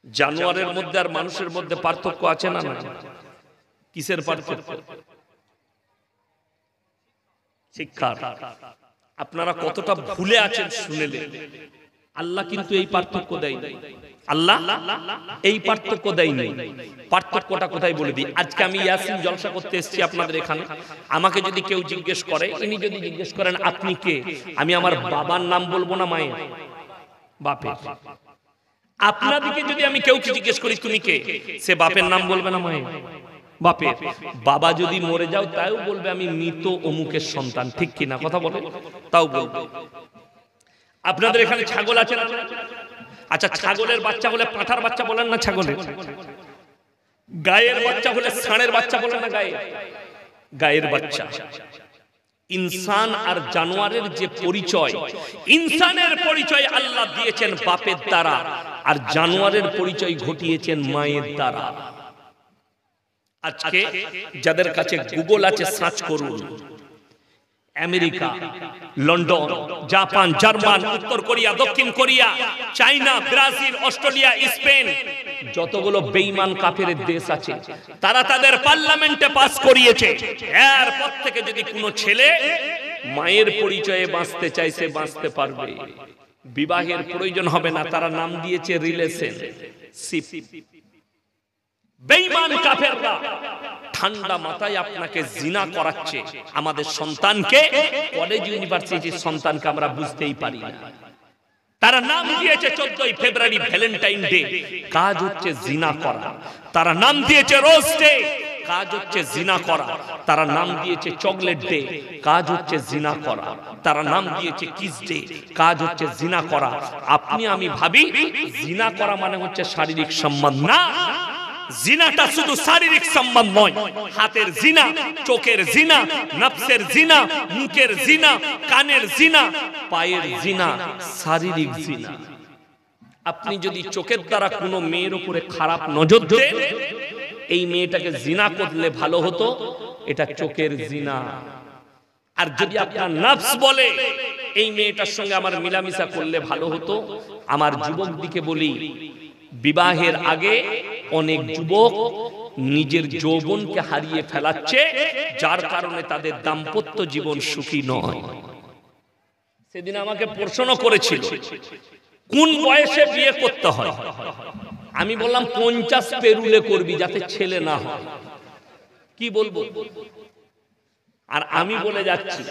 জানোয়ারের মধ্যে আর মানুষের মধ্যে পার্থক্য আছে না? না। কিসের পার্থক্য? শিক্ষার। আপনারা কতটা ভুলে আছেন শুনেলে। আল্লাহ কিন্তু এই পার্থক্য দেয়নি। আল্লাহ এই পার্থক্য দেয়নি। পার্থক্যটা কোথায় বলে দিই। আজকে আমি ইয়াসিন জলসা করতে এসেছি আপনাদের এখানে। আমাকে যদি কেউ জিজ্ঞেস করে, ইনি যদি জিজ্ঞেস করেন আপনি কে, আমি আমার বাবার নাম বলবো না মায়ের? বাপের। আপনাদেরকে যদি আমি কেউ জিজ্ঞেস করি তুমি কে, সে বাপের নাম বলবে না মায়ের? বাপের। বাবা যদি মরে যাও তাও বলবে আমি মৃত অমুকের সন্তান, ঠিক কিনা কথা বলে? তাও বলবে। আপনাদের এখানে ছাগল আছে না? আচ্ছা, ছাগলের বাচ্চা হলে পাঁঠার বাচ্চা বলেন না ছাগলের? গায়ের বাচ্চা হলে ষাঁড়ের বাচ্চা বলেন না গায়ের বাচ্চা? ইনসান আর জানোয়ারের যে পরিচয়, ইনসানের পরিচয় আল্লাহ দিয়েছেন বাপের দ্বারা, আর জানোয়ারের পরিচয় ঘটিয়েছেন মায়ের দ্বারা। আজকে যাদের কাছে গুগল আছে সার্চ করুন, আমেরিকা, লন্ডন, জাপান, জার্মান, উত্তর কোরিয়া, দক্ষিণ Korea, China, Brazil, Australia, Spain, যতগুলো বেঈমান কাফেরের দেশ আছে তারা তাদের পার্লামেন্টে পাস করিয়েছে, এরপর থেকে যদি কোনো ছেলে মায়ের পরিচয়ে বাঁচতে চায় সে বাঁচতে পারবে, বিবাহের প্রয়োজন হবে না। তারা নাম দিয়েছে রিলেশনশিপ। বেঈমান কাফেররা ঠান্ডা মাথায় আপনাকে জিনা করাচ্ছে। আমাদের সন্তানকে, কলেজ ইউনিভার্সিটির সন্তানকে আমরা বুঝতেই পারি না। তারা নাম দিয়েছে 14ই ফেব্রুয়ারি ভ্যালেন্টাইন ডে, কাজ হচ্ছে জিনা করা। তারা নাম দিয়েছে রোজ ডে, কাজ হচ্ছে জিনা করা। তারা নাম দিয়েছে চকলেট ডে, কাজ হচ্ছে জিনা করা। তারা নাম দিয়েছে কিস ডে, কাজ হচ্ছে জিনা করা। আপনি আমি ভাবি জিনা করা মানে হচ্ছে শারীরিক সম্বন্ধ। না, জিনাটা শুধু শারীরিক সম্বন্ধ নয়, হাতের জিনা, চোখের জিনা, নফসের জিনা, মুখের জিনা, কানের জিনা, পায়ের জিনা, শারীরিক জিনা। আপনি যদি চোখের দ্বারা কোনো মেয়ের উপরে খারাপ নজর দেন, এই মেয়েটাকে জিনা করলে ভালো হতো, এটা চোখের জিনা। আর যদি আপনার নফস বলে এই মেয়েটার সঙ্গে আমার মিলামিশা করলে ভালো হতো, আমার যুবক দিকে বলি, বিবাহের আগে অনেক যুবক নিজের যৌবনকে হারিয়ে ফেলাচ্ছে, যার কারণে তাদের দাম্পত্য জীবন সুখী নয়। সেদিন আমাকে প্রশ্ন করেছিল কোন বয়সে বিয়ে করতে হয়। আমি বললাম 50 পেরুলে করবি যাতে ছেলে না হয়। কি বলবো? আর আমি বলে যাচ্ছি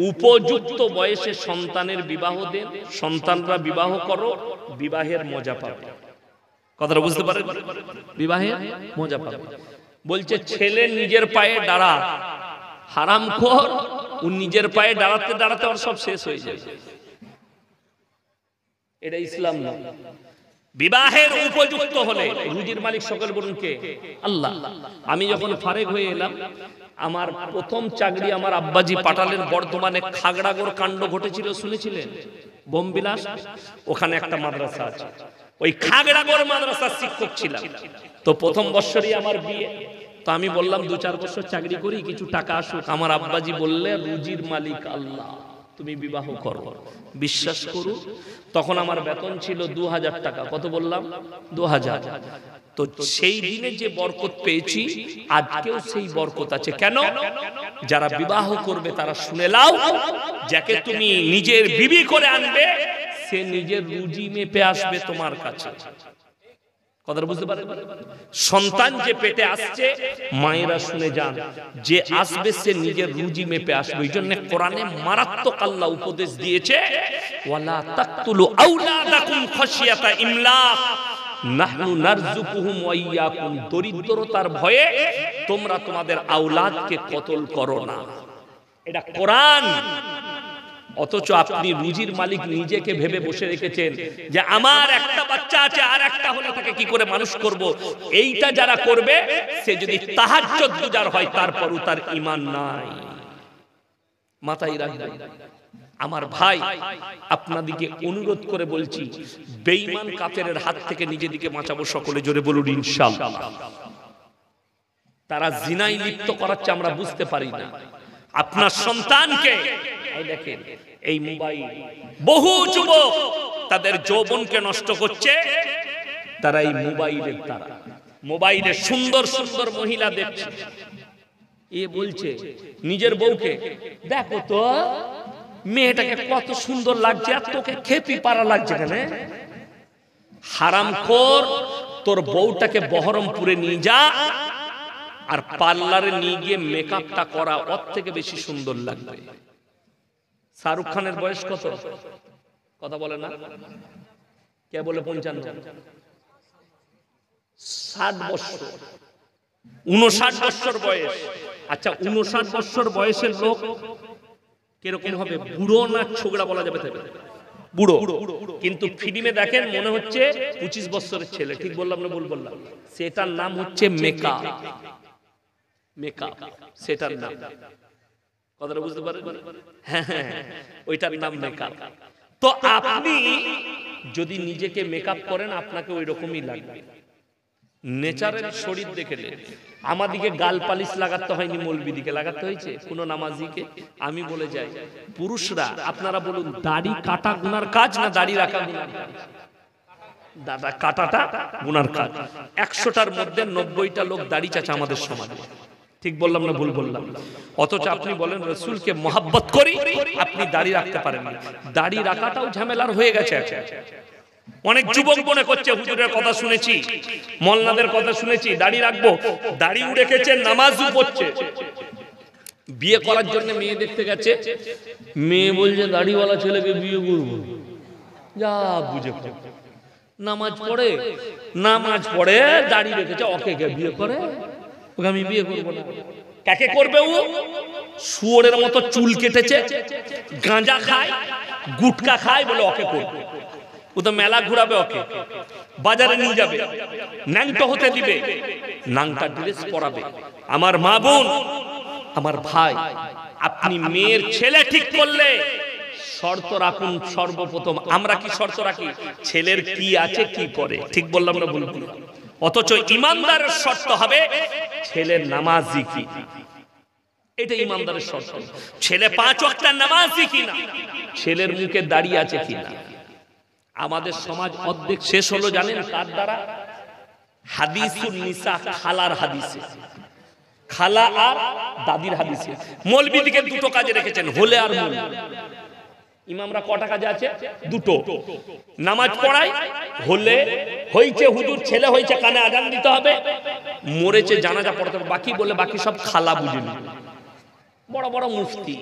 উপযুক্ত বয়সে সন্তানের বিবাহ দেন, সন্তানরা বিবাহ করো, বিবাহের মজা পাবে। কথাটা বুঝতে পারেন? বিবাহের মজা পাবে। বলছে ছেলে নিজের পায়ে দাঁড়া, হারামখোর, ও নিজের পায়ে দাঁড়াতে দাঁড়াতে ওর সব শেষ হয়ে যাবে। এটা ইসলাম না। বিবাহের উপযুক্ত হলে, রুজির মালিক সকল বলুন কে? আল্লাহ। আমি যখন ফারেক হয়ে এলাম, আমার প্রথম চাকরি আমার আব্বাজি পাঠালেন বর্ধমানে। খাগড়াগড় কাণ্ড ঘটেছিল, শুনেছিলেন? বোমবিলাস, ওখানে একটা মাদ্রাসা আছে, ওই খাগড়াগড় মাদ্রাসার শিক্ষক ছিলাম। তো প্রথম বছরই আমার বিয়ে। তো আমি বললাম 2-4 বছর চাকরি করি, কিছু টাকা আসুক। আমার আব্বাজি বললে রুজির মালিক আল্লাহ, তুমি বিবাহ করো। বিশ্বাস করো, তখন আমার বেতন ছিল 2000 টাকা। কত বললাম? 2000। তো সেই দিনে যে বরকত পেয়েছি আজকেও সেই বরকত আছে। কেন? যারা বিবাহ করবে তারা শুনে লাও, যাকে তুমি নিজের বিবি করে আনবে সে নিজের রুজি মেপে আসবে তোমার কাছে। কথাটা বুঝতে পারেন? সন্তান যে পেটে আসছে, মায়েরা শুনে যান, যে আসবে সে নিজের রুজি মেপে আসবে। এই জন্য কোরআনে মারাত্মক আল্লাহ উপদেশ দিয়েছে, ওয়ালা তাকতুলু আওলাদাকুম খাশিয়াতা ইমলাক নাহনু নারযুকুহুম ওয়া ইয়াকুম। দরিদ্রতার ভয়ে তোমরা তোমাদের আওলাদকে কতল করো না। এটা কোরআন। অথচ আপনি রুজির মালিক নিজেকে ভেবে বসে রেখেছেন যে আমার একটা বাচ্চা আছে, আর একটা হলে তাকে কি করে মানুষ করব। এইটা যারা করবে সে যদি তাহাজ্জুদ গুজার হয় তারপরও তার ঈমান নাই। মাথায় রাখবেন। আমার ভাই, আপনাদিকে অনুরোধ করে বলছি, বেঈমান কাফেরের হাত থেকে নিজেদিকে বাঁচাবো। সকলে জোরে বলুন ইনশাআল্লাহ। তারা জিনায় লিপ্ত করাচ্ছে, আমরা বুঝতে পারি না। আপনার সন্তানকে দেখেন, এই মোবাইল, বহু যুবক তাদের যৌবনকে নষ্ট করছে, তারা এই মোবাইলের দ্বারা মোবাইলে সুন্দর সুন্দর মহিলা দেখছে, এ বলছে নিজের বউকে, দেখো তো মেয়েটাকে কত সুন্দর লাগছে, আর তোকে খেপি পারা লাগছে কেন? হারামখোর, তোর বউটাকে বহরমপুরে নিয়ে যা আর পার্লারে নিয়ে গিয়ে মেকআপটা করা, ওর থেকে বেশি সুন্দর লাগবে। শাহরুখ খানের বয়স কত? কথা বলে না কে? বলে 55, 60 বছর, 59 বছর বয়স। আচ্ছা 59 বছর বয়সের লোক কিরকম হবে? বুড়ো না ছোকরা বলা যাবে? বুড়ো। কিন্তু ফিল্মে দেখেন মনে হচ্ছে 25 বছরের ছেলে। ঠিক বললাম না ভুল বললাম? সেটার নাম হচ্ছে মেকআপ। মেকআপ সেটার নাম, কথাটা বুঝতে পারেন? হ্যাঁ, ওইটার নাম মেকআপ। তো আপনি যদি নিজেকে মেকআপ করেন আপনাকে ওই রকমই লাগবে। নেচারের শরীর দেখে নেন। আমাদিকে গাল পালিশ লাগাতে হয়নি, মৌলবীদিকে লাগাতে হয়েছে কোন নামাজিকে? আমি বলে যাই, পুরুষরা আপনারা বলুন, দাড়ি কাটা গুনার কাজ না দাড়ি রাখা গুনার কাজ? দাদা কাটাটা গুনার কাজ। 100টার মধ্যে 90টা লোক দাড়ি চাচা আমাদের সমাজে। ঠিক বললাম না ভুল বললাম? অথচ আপনি বলেন রসুলকে মহাব্বত করি, আপনি দাড়ি রাখতে পারেন না। দাড়ি রাখাটাও ঝামেলার হয়ে গেছে। অনেক যুবক মনে করছে হুজুরের কথা শুনেছি, মোল্লাদের কথা শুনেছি, দাড়ি রাখবো, দাড়ি রেখেছে, নামাজও পড়ছে। বিয়ে করার জন্য মেয়ে দেখতে গেছে, মেয়ে বলছে দাড়িওয়ালা ছেলেকে বিয়ে করবো। যা বুঝে নামাজ পড়ে দাড়ি রেখেছে, ওকে কে বিয়ে করে? ওকে আমি বিয়ে করবো না। কাকে করবে? ও শুয়োরের মতো চুল কেটেছে, গাঁজা খায়, গুটকা খায়, বলে ওকে করবে। ও তো মেলা ঘুরাবে, ওকে বাজারে নিয়ে যাবে, ন্যাংটা হতে দিবে, নাংটা ড্রেস পরাবে। আমার মা বোন, আমার ভাই, আপনি মেয়ের ছেলে ঠিক করলে শর্ত রাখুন। সর্বপ্রথম আমরা কি শর্ত রাখি? ছেলের কি আছে, কি করে। ঠিক বললাম না ভুল? অথচ ইমানদারের শর্ত হবে ছেলের নামাজি কি। এটা ইমানদারের শর্ত। ছেলে 5 ওয়াক্তের নামাজি কিনা, ছেলের মুখে দাড়ি আছে কিনা। আমাদের সমাজ অর্ধেক শেষ হলো জানেন কার দ্বারা? হাদিসুন নিসা, খালার হাদিসে, খালা আর দাদির হাদিসে। মৌলবীদিকে দুটো কাজে রেখেছেন, হলে আর মূল। ইমামরা কটা কাজে আছে? দুটো। নামাজ পড়ায়, হলে হইছে হুজুর ছেলে হইছে, কানে আজান দিতে হবে, মরেছে জানাজা পড়তে হবে, বাকি বলে বাকি সব খালা বুঝেনি। বড় বড় মুফতি।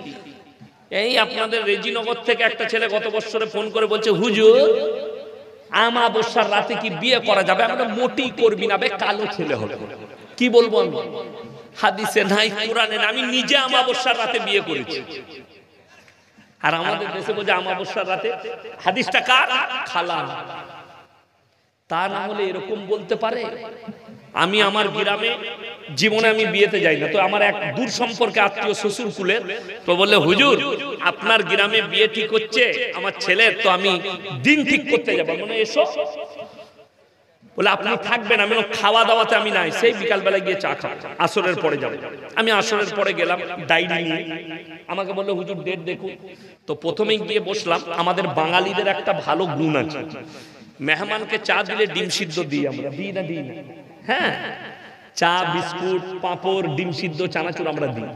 এই আপনাদের রেজিনগর থেকে একটা ছেলে গত বছরে ফোন করে বলছে, হুজুর আমাবস্যার রাতে কি বিয়ে করা যাবে? আমরা মোটেই করবি না, কালো ছেলে হবে। কি বলবো আমি? হাদিসে নাই, কোরআনে নাই। আমি নিজে আমাবস্যার রাতে বিয়ে করেছি। আর আমাদের দেশে বলছে আমাবস্যার রাতে। হাদিসটা কার? খালা। তা না হলে এরকম বলতে পারে? আমি আমার গ্রামে জীবনে আমি বিয়েতে যাই না, তো আমার এক দূর সম্পর্কে আত্মীয় শ্বশুর কুলের, তো বললে হুজুর আপনার গ্রামে বিয়ে ঠিক হচ্ছে আমার ছেলের, তো আমি দিন ঠিক করতে যাবো। মানে এসো, বলে আপনি থাকবেন? আমি খাওয়া দাওয়াতে আমি নাই, সেই বিকাল বেলায় গিয়ে চা খাবো, আসরের পরে যাবো। আমি আসরের পরে গেলাম ডাইরি নিয়ে, আমাকে বললো হুজুর ডেট দেখুন। তো প্রথমেই গিয়ে বসলাম। আমাদের বাঙালিদের একটা ভালো গুণ আছে, মেহমানকে চা দিলে ডিম সিদ্ধ দিই আমরা, দিই না? দিই না? হ্যাঁ, চা, বিস্কুট, পাঁপড়, ডিম সিদ্ধ, চানাচুর আমরা দিই।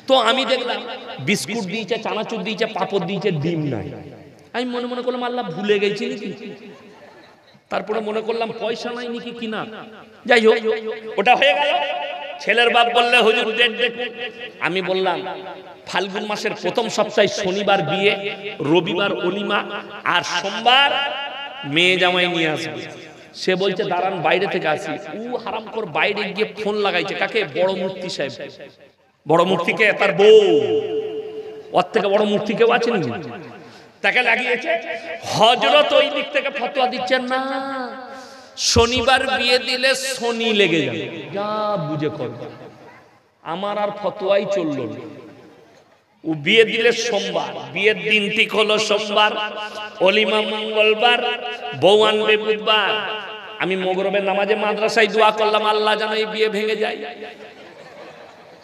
তো আমি দেখলাম বিস্কুট দিয়েছে, চানাচুর দিয়েছে, পাঁপড় দিয়েছে, ডিম নাই। আমি মনে মনে করলাম আল্লাহ ভুলে গেছি নাকি। তারপরে মনে করলাম পয়সা নাই নাকি কিনা। যাই হোক, ওটা হয়ে গেল। ছেলের বাপ বললে হুজুর ডেট দেখুন। আমি বললাম ফাল্গুন মাসের প্রথম সপ্তাহে শনিবার বিয়ে, রবিবার অলিমা, আর সোমবার মেয়ে জামাই নিয়ে আসবে। সে বলছে দাঁড়ান বাইরে থেকে আসি। ও হারামখোর বাইরে গিয়ে ফোন লাগাইছে কাকে? বড় মুফতি সাহেব। বড় মুফতিকে তার বউ, ওর থেকে বড় মুফতি কেউ আছে নাকি? তাকে লাগিয়েছে। হযরত ওই দিক থেকে ফতোয়া দিচ্ছেন না, শনিবার বিয়ে দিলে শনি লেগে যাবে। যা বুঝে করবে। আমার আর ফতোয়াই চললো না। ও বিয়ে দিলে সোমবার, বিয়ের দিন ঠিক হলো সোমবার, অলিমা মঙ্গলবার, বউ আনবে বুধবার। আমি মগরবের নামাজে মাদ্রাসায় দোয়া করলাম, আল্লাহ যেন এই বিয়ে ভেঙে যায়।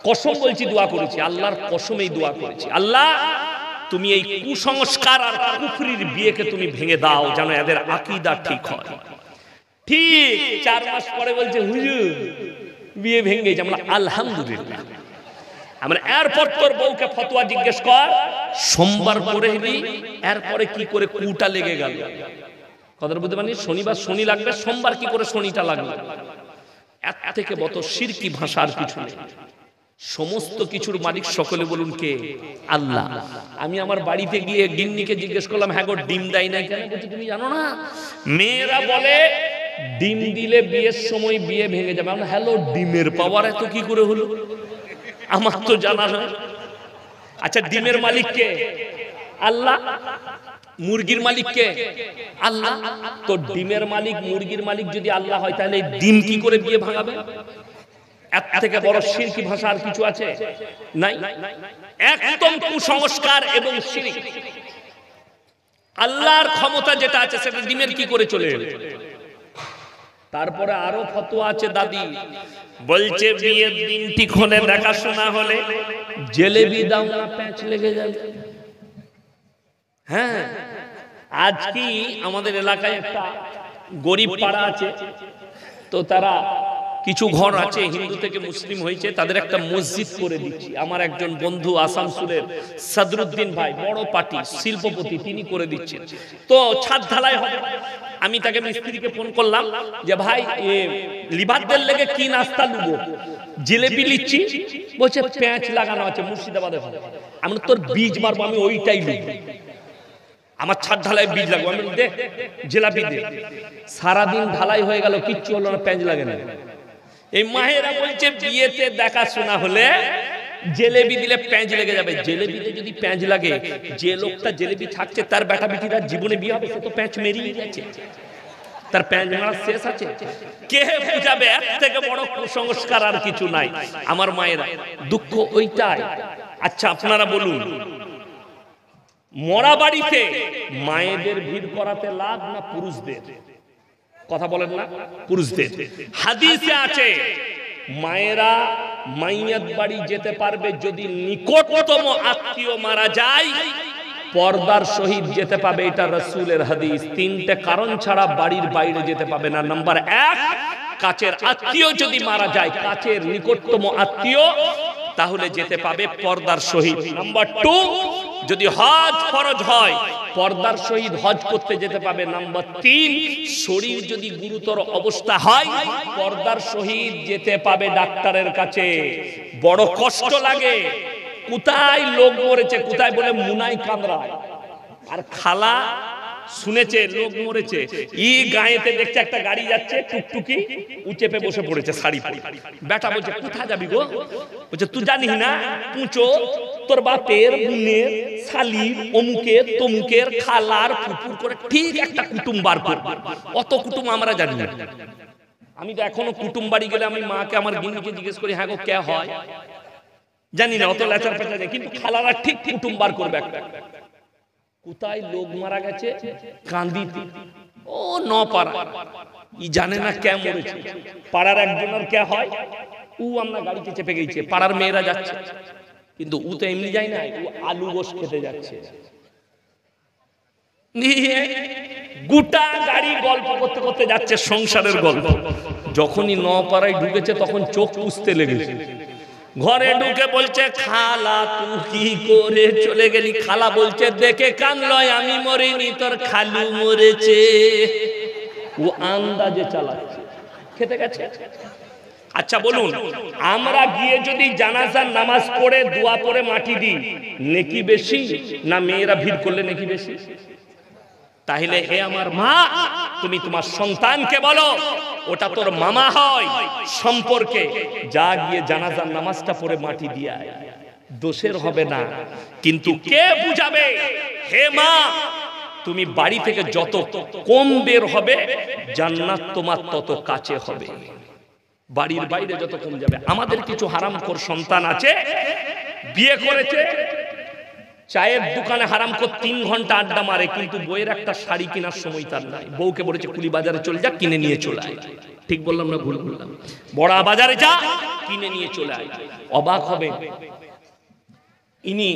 কসম বলছি দোয়া করেছি, আল্লাহর কসমেই দোয়া করেছি, আল্লাহ তুমি এই কুসংস্কার আর কুফরির বিয়েকে তুমি ভেঙে দাও, যেন এদের আকীদা ঠিক হয়। ঠিক 4 মাস পরে বলছে হুজুর বিয়ে ভেঙে গেছে। আমরা আলহামদুলিল্লাহ। আমরা এরপর তোর বউকে ফতোয়া জিজ্ঞেস কর, সোমবার করে এলি, এরপরে কি করে কুটা লেগে গেল। কথাটা বুঝতে পারি, শনিবার শনি লাগবে, সোমবার কি করে শনিটা লাগবে। এর থেকে বড় শিরকি ভাষা আর কিছু নেই। সমস্ত কিছুর মালিক সকলে বলুন কে? আল্লাহ। আমি আমার বাড়িতে গিয়ে গিন্নিকে জিজ্ঞেস করলাম, হ্যাঁ গো ডিম দেয় না কেন? বলছে তুমি জানো না, মেয়েরা বলে ডিম দিলে বিয়ের সময় বিয়ে ভেঙে যাবে। আমরা হ্যালো, ডিমের পাওয়ার এত কি করে হলো? আমার তো জানা না। আচ্ছা, ডিমের মালিক কে? আল্লাহ। মুরগির মালিক কে? আল্লাহ। তো ডিমের মালিক মুরগির মালিক যদি আল্লাহ হয়, তাহলে ডিম কি করে বিয়ে ভাঙাবে? এর থেকে বড় শিরকি ভাষা আর কিছু আছে? নাই। একদম কুসংস্কার এবং শিরক। আল্লাহর ক্ষমতা যেটা আছে সেটা ডিমের কি করে চলে এলো? তারপরে আরো ফতোয়া আছে দাদি বলছে বিয়ের দিন ঠিক হলে দেখাশোনা হলে জিলেবি দাও না, প্যাঁচ লেগে যাবে। হ্যাঁ, আজ কি আমাদের এলাকায় একটা গরিব পাড়া আছে, তো তারা কিছু ঘর আছে হিন্দু থেকে মুসলিম হয়েছে, তাদের একটা মসজিদ করে দিচ্ছি। আমার একজন বন্ধু আসানসোলের সদরুদ্দিন ভাই, বড় পার্টি শিল্পপতি, তিনি করে দিচ্ছেন। তো ছাদ ঢালাই হবে। আমি তাকে মিস্ত্রিকে ফোন করলাম যে ভাই লিভারদের লেগে কি নাস্তা লুবো? জিলেবি লিচ্ছি। বলছে প্যাঁচ লাগানো আছে মুর্শিদাবাদে। আমি তোর বীজ মারবো, আমি ওইটাই লুবো। আমার ছাদ ঢালাই বীজ লাগবো। আমি দে জিলাপি দে। সারাদিন ঢালাই হয়ে গেল, কিচ্ছু হলো না, প্যাঁচ লাগে না। এই মায়েরা বলছে বিয়েতে দেখাশোনা হলে জিলেবি দিলে প্যাঁচ লেগে যাবে। জিলেবিতে যদি প্যাঁচ লাগে, যে লোকটা জিলেবি থাকছে তার বেটা বেটিরা জীবনে বিয়ে হবে? সে তো প্যাঁচ মেরিয়ে গেছে, তার প্যাঁচ মারা শেষ আছে। কে বুঝাবে? এর থেকে বড় কুসংস্কার আর কিছু নাই। আমার মায়েরা দুঃখ ওইটাই। আচ্ছা আপনারা বলুন, মরা বাড়িতে মায়েদের ভিড় করাতে লাভ না পুরুষদের? কথা বলেন না? পুরুষদের। হাদিসে আছে মায়েরা মাইয়াত বাড়ি যেতে পারবে যদি নিকটতম আত্মীয় মারা যায়, পর্দার সহিত যেতে পাবে। এটা রাসূলের হাদিস। 3টে কারণ ছাড়া বাড়ির বাইরে যেতে পাবে না। নাম্বার 1, কাছের আত্মীয় যদি মারা যায়, কাছের নিকটতম আত্মীয়, তাহলে যেতে পাবে পর্দার সহিত। নাম্বার 2, যদি হজ ফরজ হয়, পর্দার সহিত হজ করতে যেতে পাবে। নাম্বার 3, শরীর যদি গুরুতর অবস্থা হয়, পর্দার সহিত যেতে পাবে ডাক্তারের কাছে। বড় কষ্ট লাগে, কোথায় লোক মরেছে, কোথায় বলে মুনাই কামরায়, আর খালা শুনেছে লোক মরেছে, ই গায়েতে দেখছে একটা গাড়ি যাচ্ছে, টুকটুকি উচেপে বসে পড়েছে শাড়ি পরে। বেটা বলছে কোথায় যাবি গো? বলছে তুই জানিস না, পুঁচো তোর বাপের বোনের শালির অমুকের তমুকের খালার ফুপুর করে ঠিক একটা কুটুম বার করবে। অত কুটুম আমরা জানি না। আমি তো এখনো কুটুম বাড়ি গেলে আমি মাকে আমার গিন্নিকে জিজ্ঞেস করি, হ্যাঁ গো কে হয়? জানি না, অত লেচার পেঁচা যায়, কিন্তু খালারা ঠিক কুটুম বার করবে একটা। কোথায় লোক মারা গেছে? কান্দিতে। ও নপাড়া, ই জানে না কে মরেছে। পাড়ার একজনের কে হয়, ও আমরা গাড়িতে চেপে গেছে, পাড়ার মেয়েরা যাচ্ছে, কিন্তু ও তো এমনি যায় না, ও আলু গোশ খেতে যাচ্ছে। গোটা গাড়ি গল্প করতে করতে যাচ্ছে, সংসারের গল্প। যখনই নপাড়ায় ঢুকেছে তখন চোখ পুষতে লেগেছে। ঘরে ঢুকে বলছে খালা তুই কি করে চলে গেলি? খালা বলছে দেখে কানলয়, আমি মরিনি, তোর খালু মরেছে। ও আন্দাজে চালাচ্ছে, খেতে গেছে। আচ্ছা বলুন, আমরা গিয়ে যদি জানাজার নামাজ পড়ে দোয়া পড়ে মাটি দিই, নেকি বেশি না মেয়েরা ভিড় করলে নেকি বেশি? তাহলে হে আমার মা, তুমি তোমার সন্তানকে বলো ওটা তোর মামা হয় সম্পর্কে, যা গিয়ে জানাজার নামাজটা পড়ে মাটি দিয়ে আয়, দোষের হবে না। কিন্তু কে বুঝাবে? হে মা, তুমি বাড়ি থেকে যত কম বের হবে, জান্নাত তোমার তত কাছে হবে। বাড়ির বাইরে যত কম যাবে। আমাদের কিছু হারামখোর সন্তান আছে, বিয়ে করেছে, চায়ের দোকানে হারামখোর 3 ঘন্টা আড্ডা মারে, কিন্তু বইয়ের একটা শাড়ি কেনার সময় তার নাই। বউকে বলেছে কুলি বাজারে চলে যা, কিনে নিয়ে চলে আয়। ঠিক বললাম না ভুল বললাম? বড়া বাজারে যা, কিনে নিয়ে চলে আয়। অবাক হবে, ইনি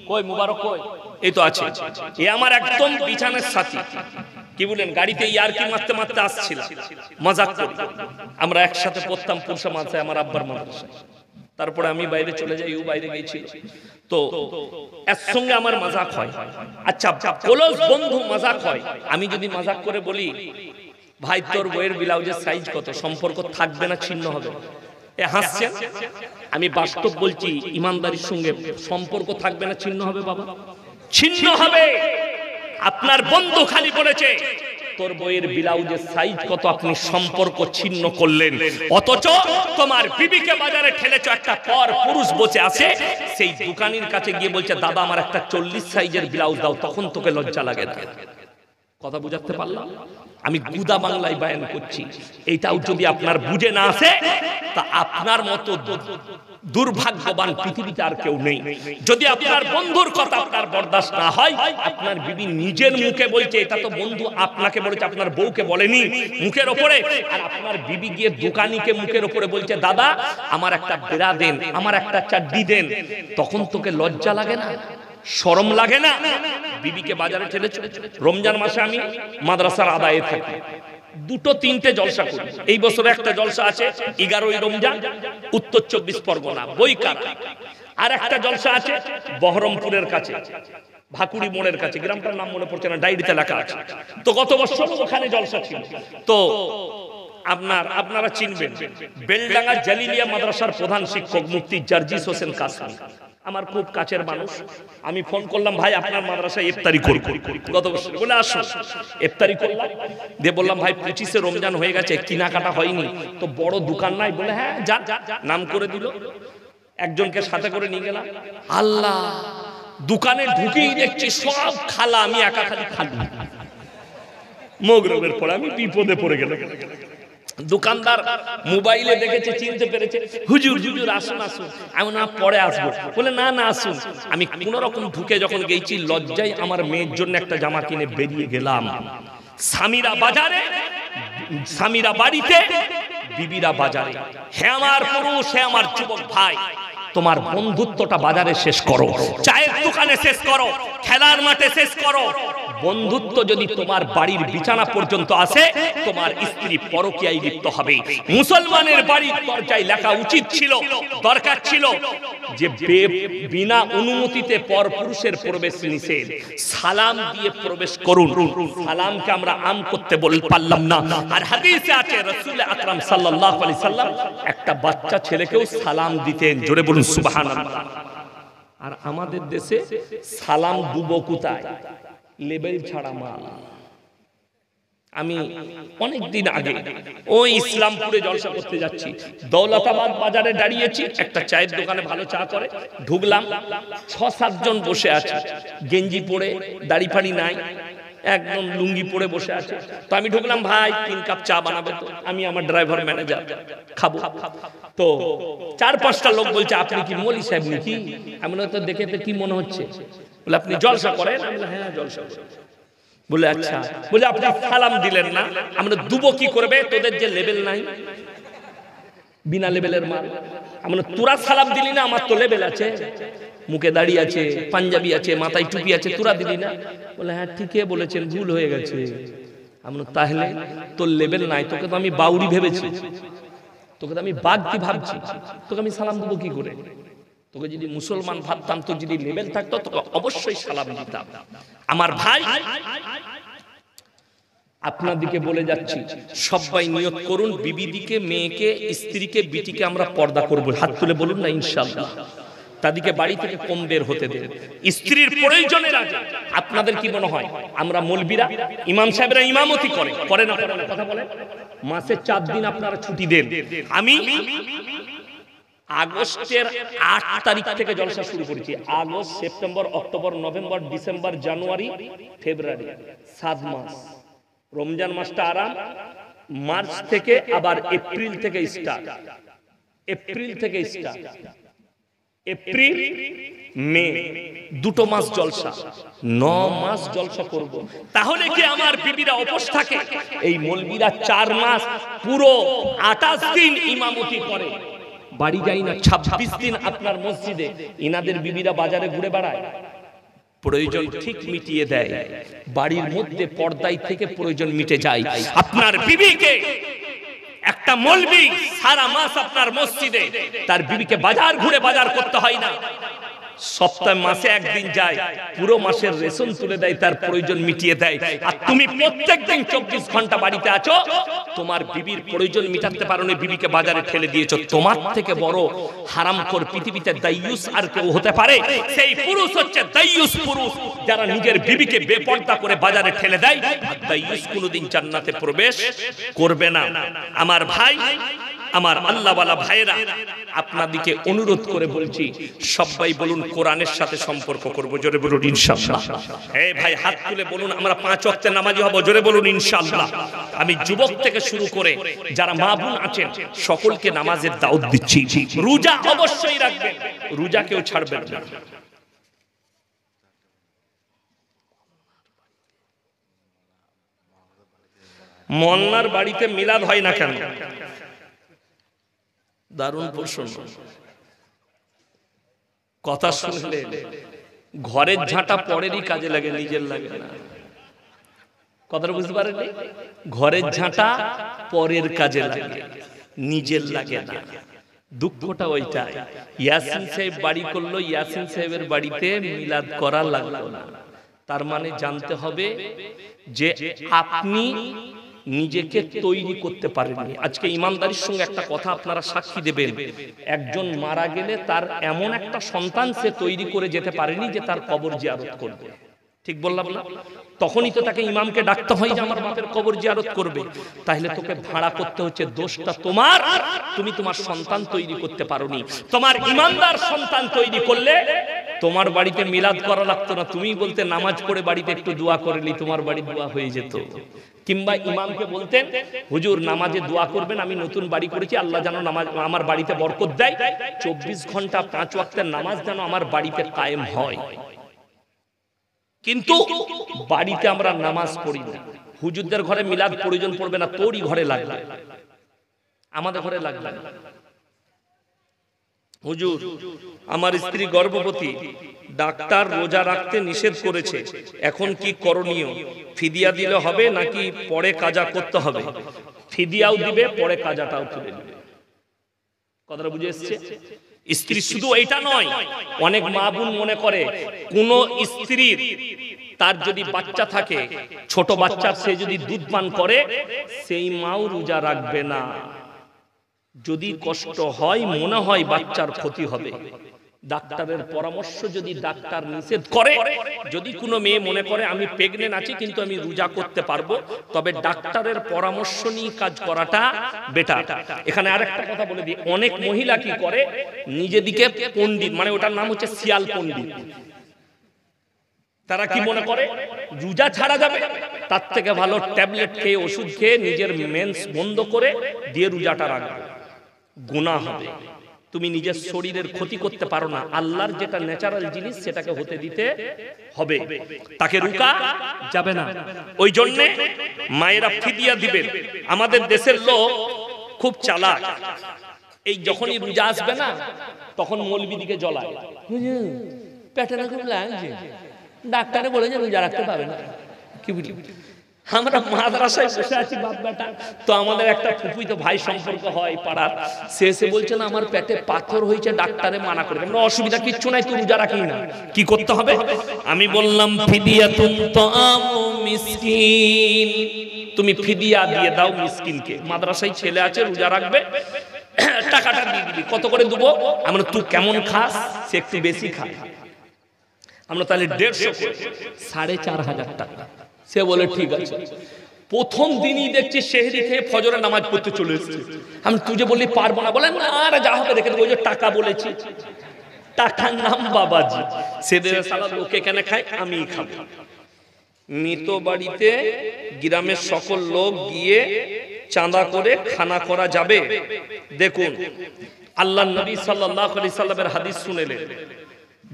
কই মুবারক কই? এই তো আছে। এ আমার একদম বিছানার সাথী। কি বলেন, গাড়িতে ইয়ারকি মারতে মারতে আসছিলাম, মজাক করি। আমরা একসাথে পড়তাম পুরসা মাদ্রাসায়, আমার আব্বার মাদ্রাসায়। তারপরে আমি বাইরে চলে যাই, ও বাইরে গিয়েছিল, তো এর সঙ্গে আমার মজাক হয়। আচ্ছা, ক্লোজ বন্ধু মজাক হয়। আমি যদি মজাক করে বলি, ভাই তোর বইয়ের ব্লাউজের সাইজ কত, সম্পর্ক থাকবে না ছিন্ন হবে? এ হাসছেন। আমি বাস্তব বলছি, ইমানদারির সঙ্গে সম্পর্ক থাকবে না ছিন্ন হবে? বাবা, ছিন্ন হবে। আপনার বন্ধু খালি বলেছে তোর বইয়ের ব্লাউজের সাইজ কত, আপনি সম্পর্ক ছিন্ন করলেন। অথচ তোমার বিবিকে বাজারে ঠেলেছো, একটা পর পুরুষ বসে আছে, সেই দোকানির কাছে গিয়ে বলছে দাদা আমার একটা 40 সাইজের ব্লাউজ দাও, তখন তোকে লজ্জা লাগে না? কথা বুঝাতে পারলাম? আমি গুদা বাংলায় বায়ান করছি। এইটাও যদি আপনার বুঝে না আসে, তা আপনার মতো দুর্ভাগ্যবান পৃথিবীতে আর কেউ নেই। যদি আপনার বন্ধুর কথা আপনার বরদাস্ত না হয়, আপনার বিবি নিজের মুখে বলছে, এটা তো বন্ধু আপনাকে বলেছে, আপনার বউকে বলেনি, মুখের ওপরে, আর আপনার বিবি গিয়ে দোকানিকে মুখের ওপরে বলছে দাদা আমার একটা বেড়া দেন, আমার একটা চাড্ডি দেন, তখন তোকে লজ্জা লাগে না, শরম লাগে না? বিবিকে বাজারে ঠেলেছো। রমজান মাসে আমি মাদ্রাসার আদায়ে থাকি, দুটো তিনটে জলসা করি। এই বছর একটা জলসা আছে 11ই রমজান, উত্তর 24 পরগনা বইকার। আর একটা জলসা আছে বহরমপুরের কাছে, ভাকুড়ি মোড়ের কাছে, গ্রামটার নাম মনে পড়ছে না, ডায়েরিতে লেখা আছে। তো গত বছর ওখানে জলসা ছিল। তো আপনারা চিনবেন, বেলডাঙ্গা জালিলিয়া মাদ্রাসার প্রধান শিক্ষক মুফতি জার্জিস হোসেন কাসমি, আমার খুব কাছের মানুষ। আমি ফোন করলাম, ভাই আপনার মাদ্রাসায় ইফতারি করব গত বছর, বলে আসুন। ইফতারি করলাম, দিয়ে বললাম ভাই 25শে রমজান হয়ে গেছে, কেনাকাটা হয়নি, তো বড় দোকান নাই? বলে হ্যাঁ যা, নাম করে দিল। একজনকে সাথে করে নিয়ে গেলাম। আল্লাহ, দোকানে ঢুকেই দেখছি সব খালা, আমি একা খালি খালি। মগরবের পরে আমি বিপদে পড়ে গেলাম। দোকানদার মোবাইলে দেখেছে, চিনতে পেরেছে, হুজুর হুজুর আসুন আসুন। আমি না পরে আসবো, বলে না না আসুন। আমি কোন রকম ঢুকে যখন গেছি, লজ্জায় আমার মেয়ের জন্য একটা জামা কিনে বেরিয়ে গেলাম। স্বামীরা বাজারে, স্বামীরা বাড়িতে, বিবিরা বাজারে। হে আমার পুরুষ, হে আমার যুবক ভাই, তোমার বন্ধুত্বটা বাজারে শেষ করো, চায়ের দোকানে শেষ করো, খেলার মাঠে শেষ করো। বন্ধুত্ব যদি তোমার বাড়ির বিছানা পর্যন্ত আসে, তোমার স্ত্রী পরকীয়ায় লিপ্ত হবে। মুসলমানের বাড়ির দরজায় লেখা উচিত ছিল, দরকার ছিল যে বিনা অনুমতিতে পরপুরুষের প্রবেশ নিষেধ, সালাম দিয়ে প্রবেশ করুন। সালামকে আমরা আম করতে পারলাম না। আর হাদিসে আছে রাসূল আকরাম সাল্লাল্লাহু আলাইহি সাল্লাম একটা বাচ্চা ছেলেকেও সালাম দিতেন। জোরে বলুন সুবহানাল্লাহ। আর আমাদের দেশে সালাম দুবো কোথায়? লেবেল ছাড়া মাল। আমি অনেক দিন আগে ওই ইসলামপুরে জলসা করতে যাচ্ছি, দৌলতাবাদ বাজারে দাঁড়িয়েছি, একটা চায়ের দোকানে ভালো চা করে, ঢুকলাম, 6-7 জন বসে আছে, গেঞ্জি পরে, দাড়ি ফাড়ি নাই, একদম লুঙ্গি পরে বসে আছে। তো আমি ঢুকলাম, ভাই 3 কাপ চা বানাবে তো? আমি আমার ড্রাইভার ম্যানেজার, খাবো। তো 4-5টা লোক বলছে আপনি কি মৌলী সাহেব নাকি? এমন তো দেখে তো কি মনে হচ্ছে? বলে আপনি জলসা করেন? আমি বললাম হ্যাঁ জলসা করি। বলে আচ্ছা, বলে আপনি সালাম দিলেন না, আমরা দুবো কি করবে? তোদের যে লেভেল নাই, বিনা লেভেলের মাল। আমরা তোরা সালাম দিলি না, আমার তো লেভেল আছে, মুখে দাড়ি আছে, পাঞ্জাবি আছে, মাথায় টুপি আছে, তোরা দিলি না? বলে হ্যাঁ ঠিকই বলেছেন, ভুল হয়ে গেছে। আমরা তাহলে তোর লেভেল নাই, তোকে তো আমি বাউরি ভেবেছি, তোকে তো আমি বাগদি ভাবছি, তোকে আমি সালাম দেবো কি করে? তোকে যদি মুসলমান ভাবতাম, তো যদি লেভেল থাকতো, তোকে অবশ্যই সালাম দিতাম। আমার ভাই, আপনাদিকে বলে যাচ্ছি, সবাই নিয়ত করুন, বিবিদিকে, মেয়েকে, স্ত্রীকে, বিটিকে আমরা পর্দা করব। হাত তুলে বলুন না ইনশাআল্লাহ। তাদেরকে বাড়ি থেকে কম বের হতে দেন। স্ত্রীর প্রয়োজনের আগে আপনাদের কি মনে হয় আমরা মৌলবীরা, ইমাম সাহেবরা ইমামতি করে না কথা বলে? মাসে 4 দিন আপনারা ছুটি দেন। আমি আগস্টের 8 তারিখ থেকে জলসা শুরু করেছি। আগস্ট, সেপ্টেম্বর, অক্টোবর, নভেম্বর, ডিসেম্বর, জানুয়ারি, ফেব্রুয়ারি, 7 মাস। রমজান মাসটা আরাম, মার্চ থেকে আবার এপ্রিল থেকে স্টার্ট, এপ্রিল, মে, 2 মাস জলসা, 9 মাস জলসা করব। তাহলে কি আমার বিবিরা উপোস থাকে? এই মৌলবীরা 4 মাস পুরো 28 দিন ইমামতি করে। বাড়ি যাই না, 26 দিন আপনার মসজিদে, ইনাদের বিবিরা বাজারে ঘুরে বেড়ায়, প্রয়োজন ঠিক মিটিয়ে দেয়, বাড়ির মধ্যে পর্দায় থেকে প্রয়োজন মিটে যায়। আপনার বিবিকে একটা মৌলবি সারা মাস আপনার মসজিদে, তার বিবিকে বাজার ঘুরে বাজার করতে হয় না, সপ্তাহে মাসে একদিন যায়, পুরো মাসের রেশন তুলে দেয়, তার প্রয়োজন মিটিয়ে দেয়। আর তুমি প্রত্যেকদিন 24 ঘন্টা বাড়িতে আছো, তোমার বিবির প্রয়োজন মিটাতে পারো না, বিবিকে বাজারে ঠেলে দিয়েছো। তোমার থেকে বড় হারামখোর পৃথিবীতে দাইয়ুস আর কেউ হতে পারে? সেই পুরুষ হচ্ছে দাইয়ুস পুরুষ, যারা নিজের বিবিকে বেপর্দা করে বাজারে ঠেলে দেয়। আর দাইয়ুস কোনোদিন জান্নাতে প্রবেশ করবে না। আমার ভাই, আমার আল্লাহওয়ালা ভাইরা, আপনাদেরকে অনুরোধ করে বলছি, সবাই বলুন কোরআনের সাথে সম্পর্ক করব, জোরে বলুন ইনশাআল্লাহ। এই ভাই হাত তুলে বলুন আমরা 5 ওয়াক্তের নামাজি হব, জোরে বলুন ইনশাআল্লাহ। আমি যুবক থেকে শুরু করে যারা মা বোন আছেন সকলকে নামাজের দাওয়াত দিচ্ছি। রোজা অবশ্যই রাখবেন, রোজা কেউ ছাড়বেন না। মোল্লার বাড়িতে মিলাদ হয় না কেন? দারুণ প্রশ্ন। কথা শুনলে ঘরের ঝাঁটা পরেরই কাজে লাগে, নিজের লাগে না। কথাটা বুঝতে পারেননি? ঘরের ঝাঁটা পরের কাজে লাগে, নিজের লাগে না। দুঃখটা ওইটা। ইয়াসিন সাহেব বাড়ি করলো, ইয়াসিন সাহেবের বাড়িতে মিলাদ করা লাগলো না। তার মানে জানতে হবে যে আপনি নিজেকে তৈরি করতে পারেননি। আজকে ইমানদারির সঙ্গে একটা কথা আপনারা সাক্ষী দেবেন, একজন মারা গেলে তার এমন একটা সন্তান সে তৈরি করে যেতে পারেনি যে তার কবর জিয়ারত করবে। ঠিক বললাম না? তখনই তো তাকে ইমামকে ডাকতে হয় যে আমার বাপের কবর জিয়ারত করবে। তাহলে তোকে ভাড়া করতে হচ্ছে, দোষটা তোমার, তুমি তোমার সন্তান তৈরি করতে পারোনি। তোমার ইমানদার সন্তান তৈরি করলে তোমার বাড়িতে মিলাদ করা লাগতো না, তুমি বলতে নামাজ পড়ে বাড়িতে একটু দোয়া করলি, তোমার বাড়ি দোয়া হয়ে যেত। কিংবা ইমামকে বলতেন হুজুর নামাজে দোয়া করবেন, আমি নতুন বাড়ি করেছি, আল্লাহ যেন নামাজ আমার বাড়িতে বরকত দেয়, 24 ঘন্টা 5 ওয়াক্তের নামাজ যেন আমার বাড়িতে কায়েম হয়। কিন্তু বাড়িতে আমরা নামাজ পড়ি না। হুজুরদের ঘরে মিলাদ প্রয়োজন পড়বে না, তোরই ঘরে লাগবে, আমাদের ঘরে লাগবে না। হুজুর আমার স্ত্রী গর্ভবতী, ডাক্তার রোজা রাখতে নিষেধ করেছে, এখন কি করণীয়? ফিদিয়া দিলে হবে নাকি পরে কাজা করতে হবে? ফিদিয়াও দিবে, পরে কাজাটাও তুলে নেবে। কথাটা বুঝে এসছে? স্ত্রী শুধু এইটা নয়, অনেক মা বোন মনে করে কোন স্ত্রীর তার যদি বাচ্চা থাকে, ছোট বাচ্চা, সে যদি দুধ পান করে সেই মাও রোজা রাখবে না। যদি কষ্ট হয়, মনে হয় বাচ্চার ক্ষতি হবে, ডাক্তারের পরামর্শ যদি ডাক্তার নিষেধ করে, যদি কোনো মেয়ে মনে করে আমি প্রেগনেন্ট আছি কিন্তু আমি রোজা করতে পারবো, তবে ডাক্তারের পরামর্শ নিয়ে কাজ করাটা বেটার। এখানে আরেকটা কথা বলে দিই, অনেক মহিলা কি করে নিজেদিকে পণ্ডিত, মানে ওটার নাম হচ্ছে শিয়াল পণ্ডিত। তারা কি মনে করে রোজা ছাড়া যাবে, তার থেকে ভালো ট্যাবলেট খেয়ে ওষুধ খেয়ে নিজের মেন্স বন্ধ করে দিয়ে রোজাটা রাখবে, গুনাহ হবে। তুমি নিজের শরীরের ক্ষতি করতে পারো না, আল্লাহর যেটা ন্যাচারাল জিনিস সেটাকে হতে দিতে হবে, তাকে রুকা যাবে না। ওই জন্য মায়েরা ফিদিয়া দিবেন। আমাদের দেশের লোক খুব চালাক, এই যখনই রোজা আসবে না তখন মৌলবি দিকে জ্বলায়, পেটে না খুব লাগছে, ডাক্তারে বলেছে রোজা রাখতে পারবে না। কি বুঝলি? আমরা মাদ্রাসায় বসে আছি বাপ বেটা, তো আমাদের একটা ফুফুই তো ভাই সম্পর্ক হয় পাড়ার, সে এসে বলছে না আমার পেটে পাথর হয়েছে, ডাক্তারে মানা করে। আমরা অসুবিধা কিচ্ছু নাই, তুই রোজা রাখি না, কি করতে হবে? আমি বললাম ফিদিয়াতুন তাআমু মিসকিন, তুমি ফিদিয়া দিয়ে দাও মিসকিনকে। মাদ্রাসায় ছেলে আছে রোজা রাখবে, টাকাটা দিয়ে দিবি। কত করে দেবো? আমরা তুই কেমন খাস, সে একটু বেশি খায়, আমরা তাহলে 150 করে 4,500 টাকা। সে বলে ঠিক আছে। প্রথম দিনই দেখছি সেহরি খেয়ে ফজরের নামাজ পড়তে চলে এসেছে। আমি তুই যে বললি পারবো না, বলেন না আরে যা হবে রেখে দেবো, ওই যে টাকা বলেছি, টাকার নাম বাবাজি। সেদের সালা লোকে কেন খায়, আমি খাবো। মৃত বাড়িতে গ্রামের সকল লোক গিয়ে চাঁদা করে খানা করা যাবে? দেখুন আল্লাহর নবী সাল্লাল্লাহু আলাইহি সাল্লামের হাদিস শুনেলেন,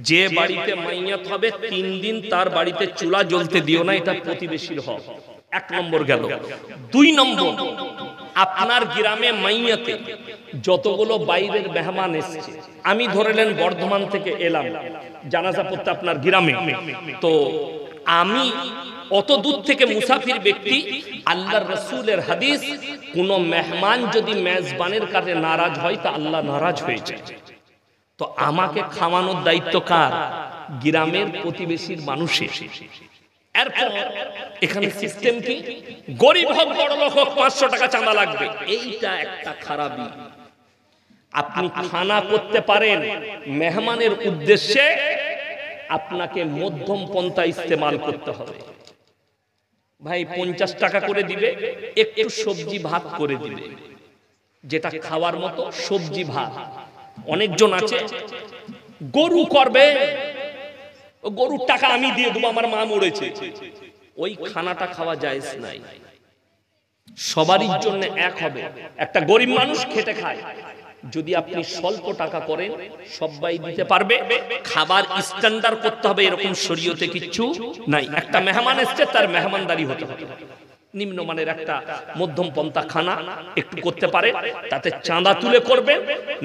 যে বাড়িতে মাইয়াত হবে 3 দিন তার বাড়িতে চুলা জ্বলতে দিও না, এটা প্রতিবেশীর হক। 1 নম্বর গেল। 2 নম্বর, আপনার গ্রামে মাইয়াতে যতগুলো বাইরের মেহমান এসেছে, আমি ধরেলেন বর্ধমান থেকে এলাম জানাজা পড়তে আপনার গ্রামে, তো আমি অত দূর থেকে মুসাফির ব্যক্তি, আল্লাহর রাসূলের হাদিস, কোন মেহমান যদি মেজবানের কাছে নারাজ হয় তা আল্লাহ নারাজ হয়ে যায়। তো আমাকে খাওয়ানোর দায়িত্ব কার? গ্রামের প্রতিবেশীর মানুষের। এরপর এখানে সিস্টেম কি? গরিব হোক বড় লোক হোক 500 টাকা চাঁদা লাগবে, এইটা একটা খারাপই। আপনি খানা করতে পারেন, মেহমানের উদ্দেশ্যে আপনাকে মধ্যম পন্থা ইস্তেমাল করতে হবে। ভাই 50 টাকা করে দিবে, একটু সবজি ভাত করে দিবে, যেটা খাওয়ার মতো সবজি ভাত। অনেকজন আছে গরু করবে, গরুর টাকা আমি দিয়ে দেবো, আমার মা মরেছে, ওই খানাটা খাওয়া জায়েজ নাই। সবারই জন্য এক হবে। একটা গরিব মানুষ খেতে খায়, যদি আপনি স্বল্প টাকা করেন সবাই দিতে পারবে। খাবার স্ট্যান্ডার্ড করতে হবে, এরকম শরীয়তে কিচ্ছু নাই। একটা মেহমান এসছে, তার মেহমানদারি হতে হবে। নিম্নমানের একটা মধ্যম পন্থা খানা একটু করতে পারে, তাতে চাঁদা তুলে করবেন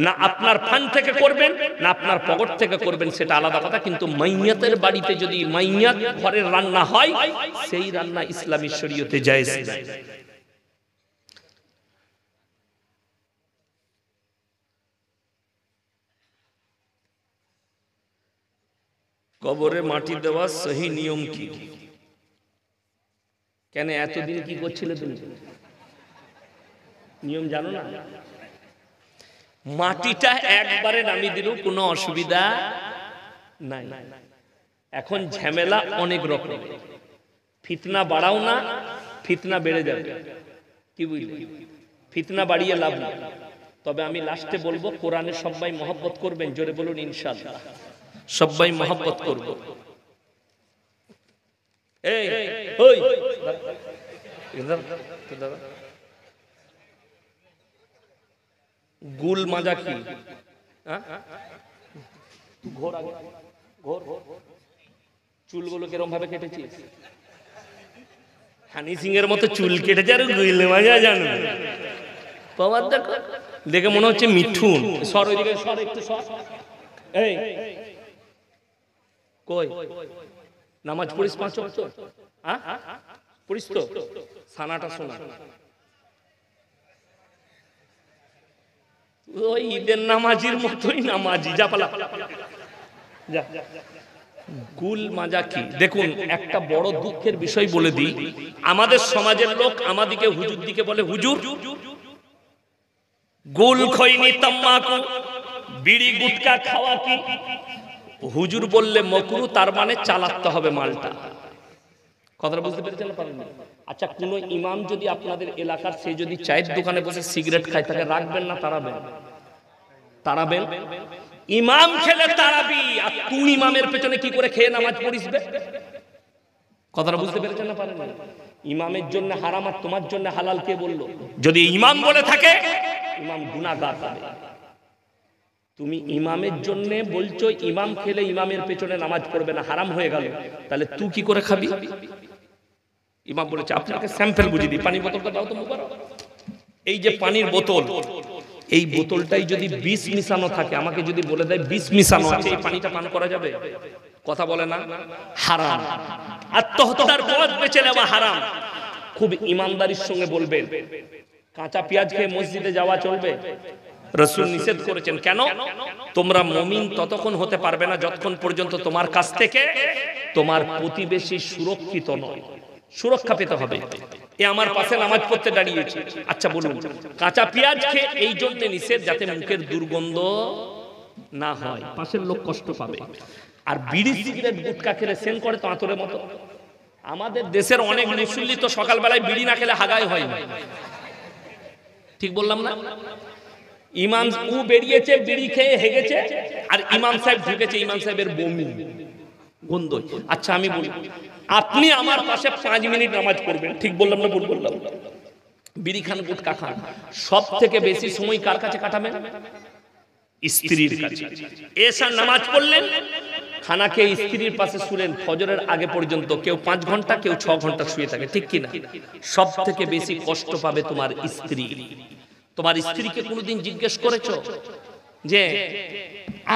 না আপনার ফান্ড থেকে করবেন না আপনার পকেট থেকে করবেন, সেটা আলাদা কথা। কিন্তু মাইয়াতের বাড়িতে যদি মাইয়াত ঘরের রান্না হয়, সেই রান্না ইসলামী শরীয়তে জায়েজ নাই। কবরে মাটি দেওয়া সহি নিয়ম কি? কেন এতদিন কি করছিলে তুমি? নিয়ম জানো না? মাটিটা একবারে নামিয়ে দিলেও কোনো অসুবিধা নাই। এখন ঝামেলা অনেক রকম, ফিতনা বাড়াও না, ফিতনা বেড়ে যাবে। কি বুঝলে? ফিতনা বাড়িয়ে লাভ নেই। তবে আমি লাস্টে বলবো, কোরআনে সবাই মহব্বত করবেন, জোরে বলুন ইনশাআল্লাহ। সবাই মহব্বত করব। এই ওই গুল মাজা কি? চুলগুলো কিরকম ভাবে কেটেছিস? হানি সিং এর মতো চুল কেটেছে, আর গুল মাজা জানো? বাবা দেখো, দেখে মনে হচ্ছে মিঠুন। সর ওইদিকে, সর একটু সর। এই কই নামাজ পড়িস 5 ওয়াক্ত? হ্যাঁ পড়িস তো? সানাটা শোনা, ওই ঈদের নামাজির মতোই নামাজি। যা পালা যা। গুল মাজা কি? দেখুন, একটা বড় দুঃখের বিষয় বলে দিই, আমাদের সমাজের লোক আমাদিকে হুজুর দিকে বলে, হুজুর গুল খৈনি তাম্বাকু বিড়ি গুটকা খাওয়া কি? হুজুর বললে মকরু, তার মানে চালাতে হবে মালটা। কথাটা বুঝতে পেরেছেন? আচ্ছা, কোন ইমাম যদি আপনাদের এলাকার, সে যদি চায়ের দোকানে বসে সিগারেট খায়, তাকে রাখবেন না তাড়াবেন? তাড়াবেন। ইমাম খেলে তাড়াবি, আর তুই ইমামের পেছনে কি করে খেয়ে নামাজ পড়িসবে? কথাটা বুঝতে পেরেছেন না? পারেন? ইমামের জন্য হারাম আর তোমার জন্য হালাল কে বললো? যদি ইমাম বলে থাকে, ইমাম গুনাহগার হবে। তুমি ইমামের জন্য বলছো ইমাম খেলে ইমামের পেছনে নামাজ পড়বে না, হারাম হয়ে গেল, তাহলে তুই কি করে খাবি? ইমাম বলেছে, আপনাকে স্যাম্পল বুঝিয়ে দিই, পানি বোতলটা দাও তো মুবারক। এই যে পানির বোতল, এই বোতলটাই যদি বিষ মিশানো থাকে, আমাকে যদি বলে দেয় বিষ মিশানো আছে, এই পানিটা পান করা যাবে? কথা বলে না? হারাম। আত্মহত্যার পথ বেছে নেওয়া হারাম। খুব ইমানদারির সঙ্গে বলবেন, কাঁচা পেঁয়াজ খেয়ে মসজিদে যাওয়া চলবে? রাসূল নিষেধ করেছেন। কেন? তোমরা মুমিন ততক্ষণ হতে পারবে না যতক্ষণ পর্যন্ত তোমার কাছ থেকে তোমার প্রতিবেশী সুরক্ষিত নয়। সুরক্ষা পেতে হবে। এ আমার পাশে নামাজ পড়তে দাঁড়িয়েছে, আচ্ছা বলুন, কাঁচা পেঁয়াজ খেয়ে এই জন্য নিষেধ, যাতে মুখের দুর্গন্ধ না হয়, পাশের লোক কষ্ট পাবে। আর বিড়ি সিগারেট গুটকা খেলে সেন করে তো আতরের মতো। আমাদের দেশের অনেক মুসল্লি তো সকালবেলায় বিড়ি না খেলে হাগাই হয় না। ঠিক বললাম না? ইমাম ও বেরিয়েছে বিড়ি খেয়ে হেগেছে, আর ইমাম সাহেব ঢুকেছে, ইমাম সাহেবের বমি গন্ধ। আচ্ছা আমি বলি, আপনি আমার পাশে 5 মিনিট নামাজ পড়বেন, ঠিক বললাম না ভুল বললাম? বিড়ি খান গুটকা খান, সব থেকে বেশি সময় কার কাছে কাটাবেন? স্ত্রীর কাছে। এসা নামাজ পড়লেন, খানা খেয়ে স্ত্রীর পাশে শুলেন ফজরের আগে পর্যন্ত, কেউ 5 ঘন্টা কেউ 6 ঘন্টা শুয়ে থাকে, ঠিক কিনা? সব থেকে বেশি কষ্ট পাবে তোমার স্ত্রী। তোমার স্ত্রীকে কোনোদিন জিজ্ঞেস করেছো যে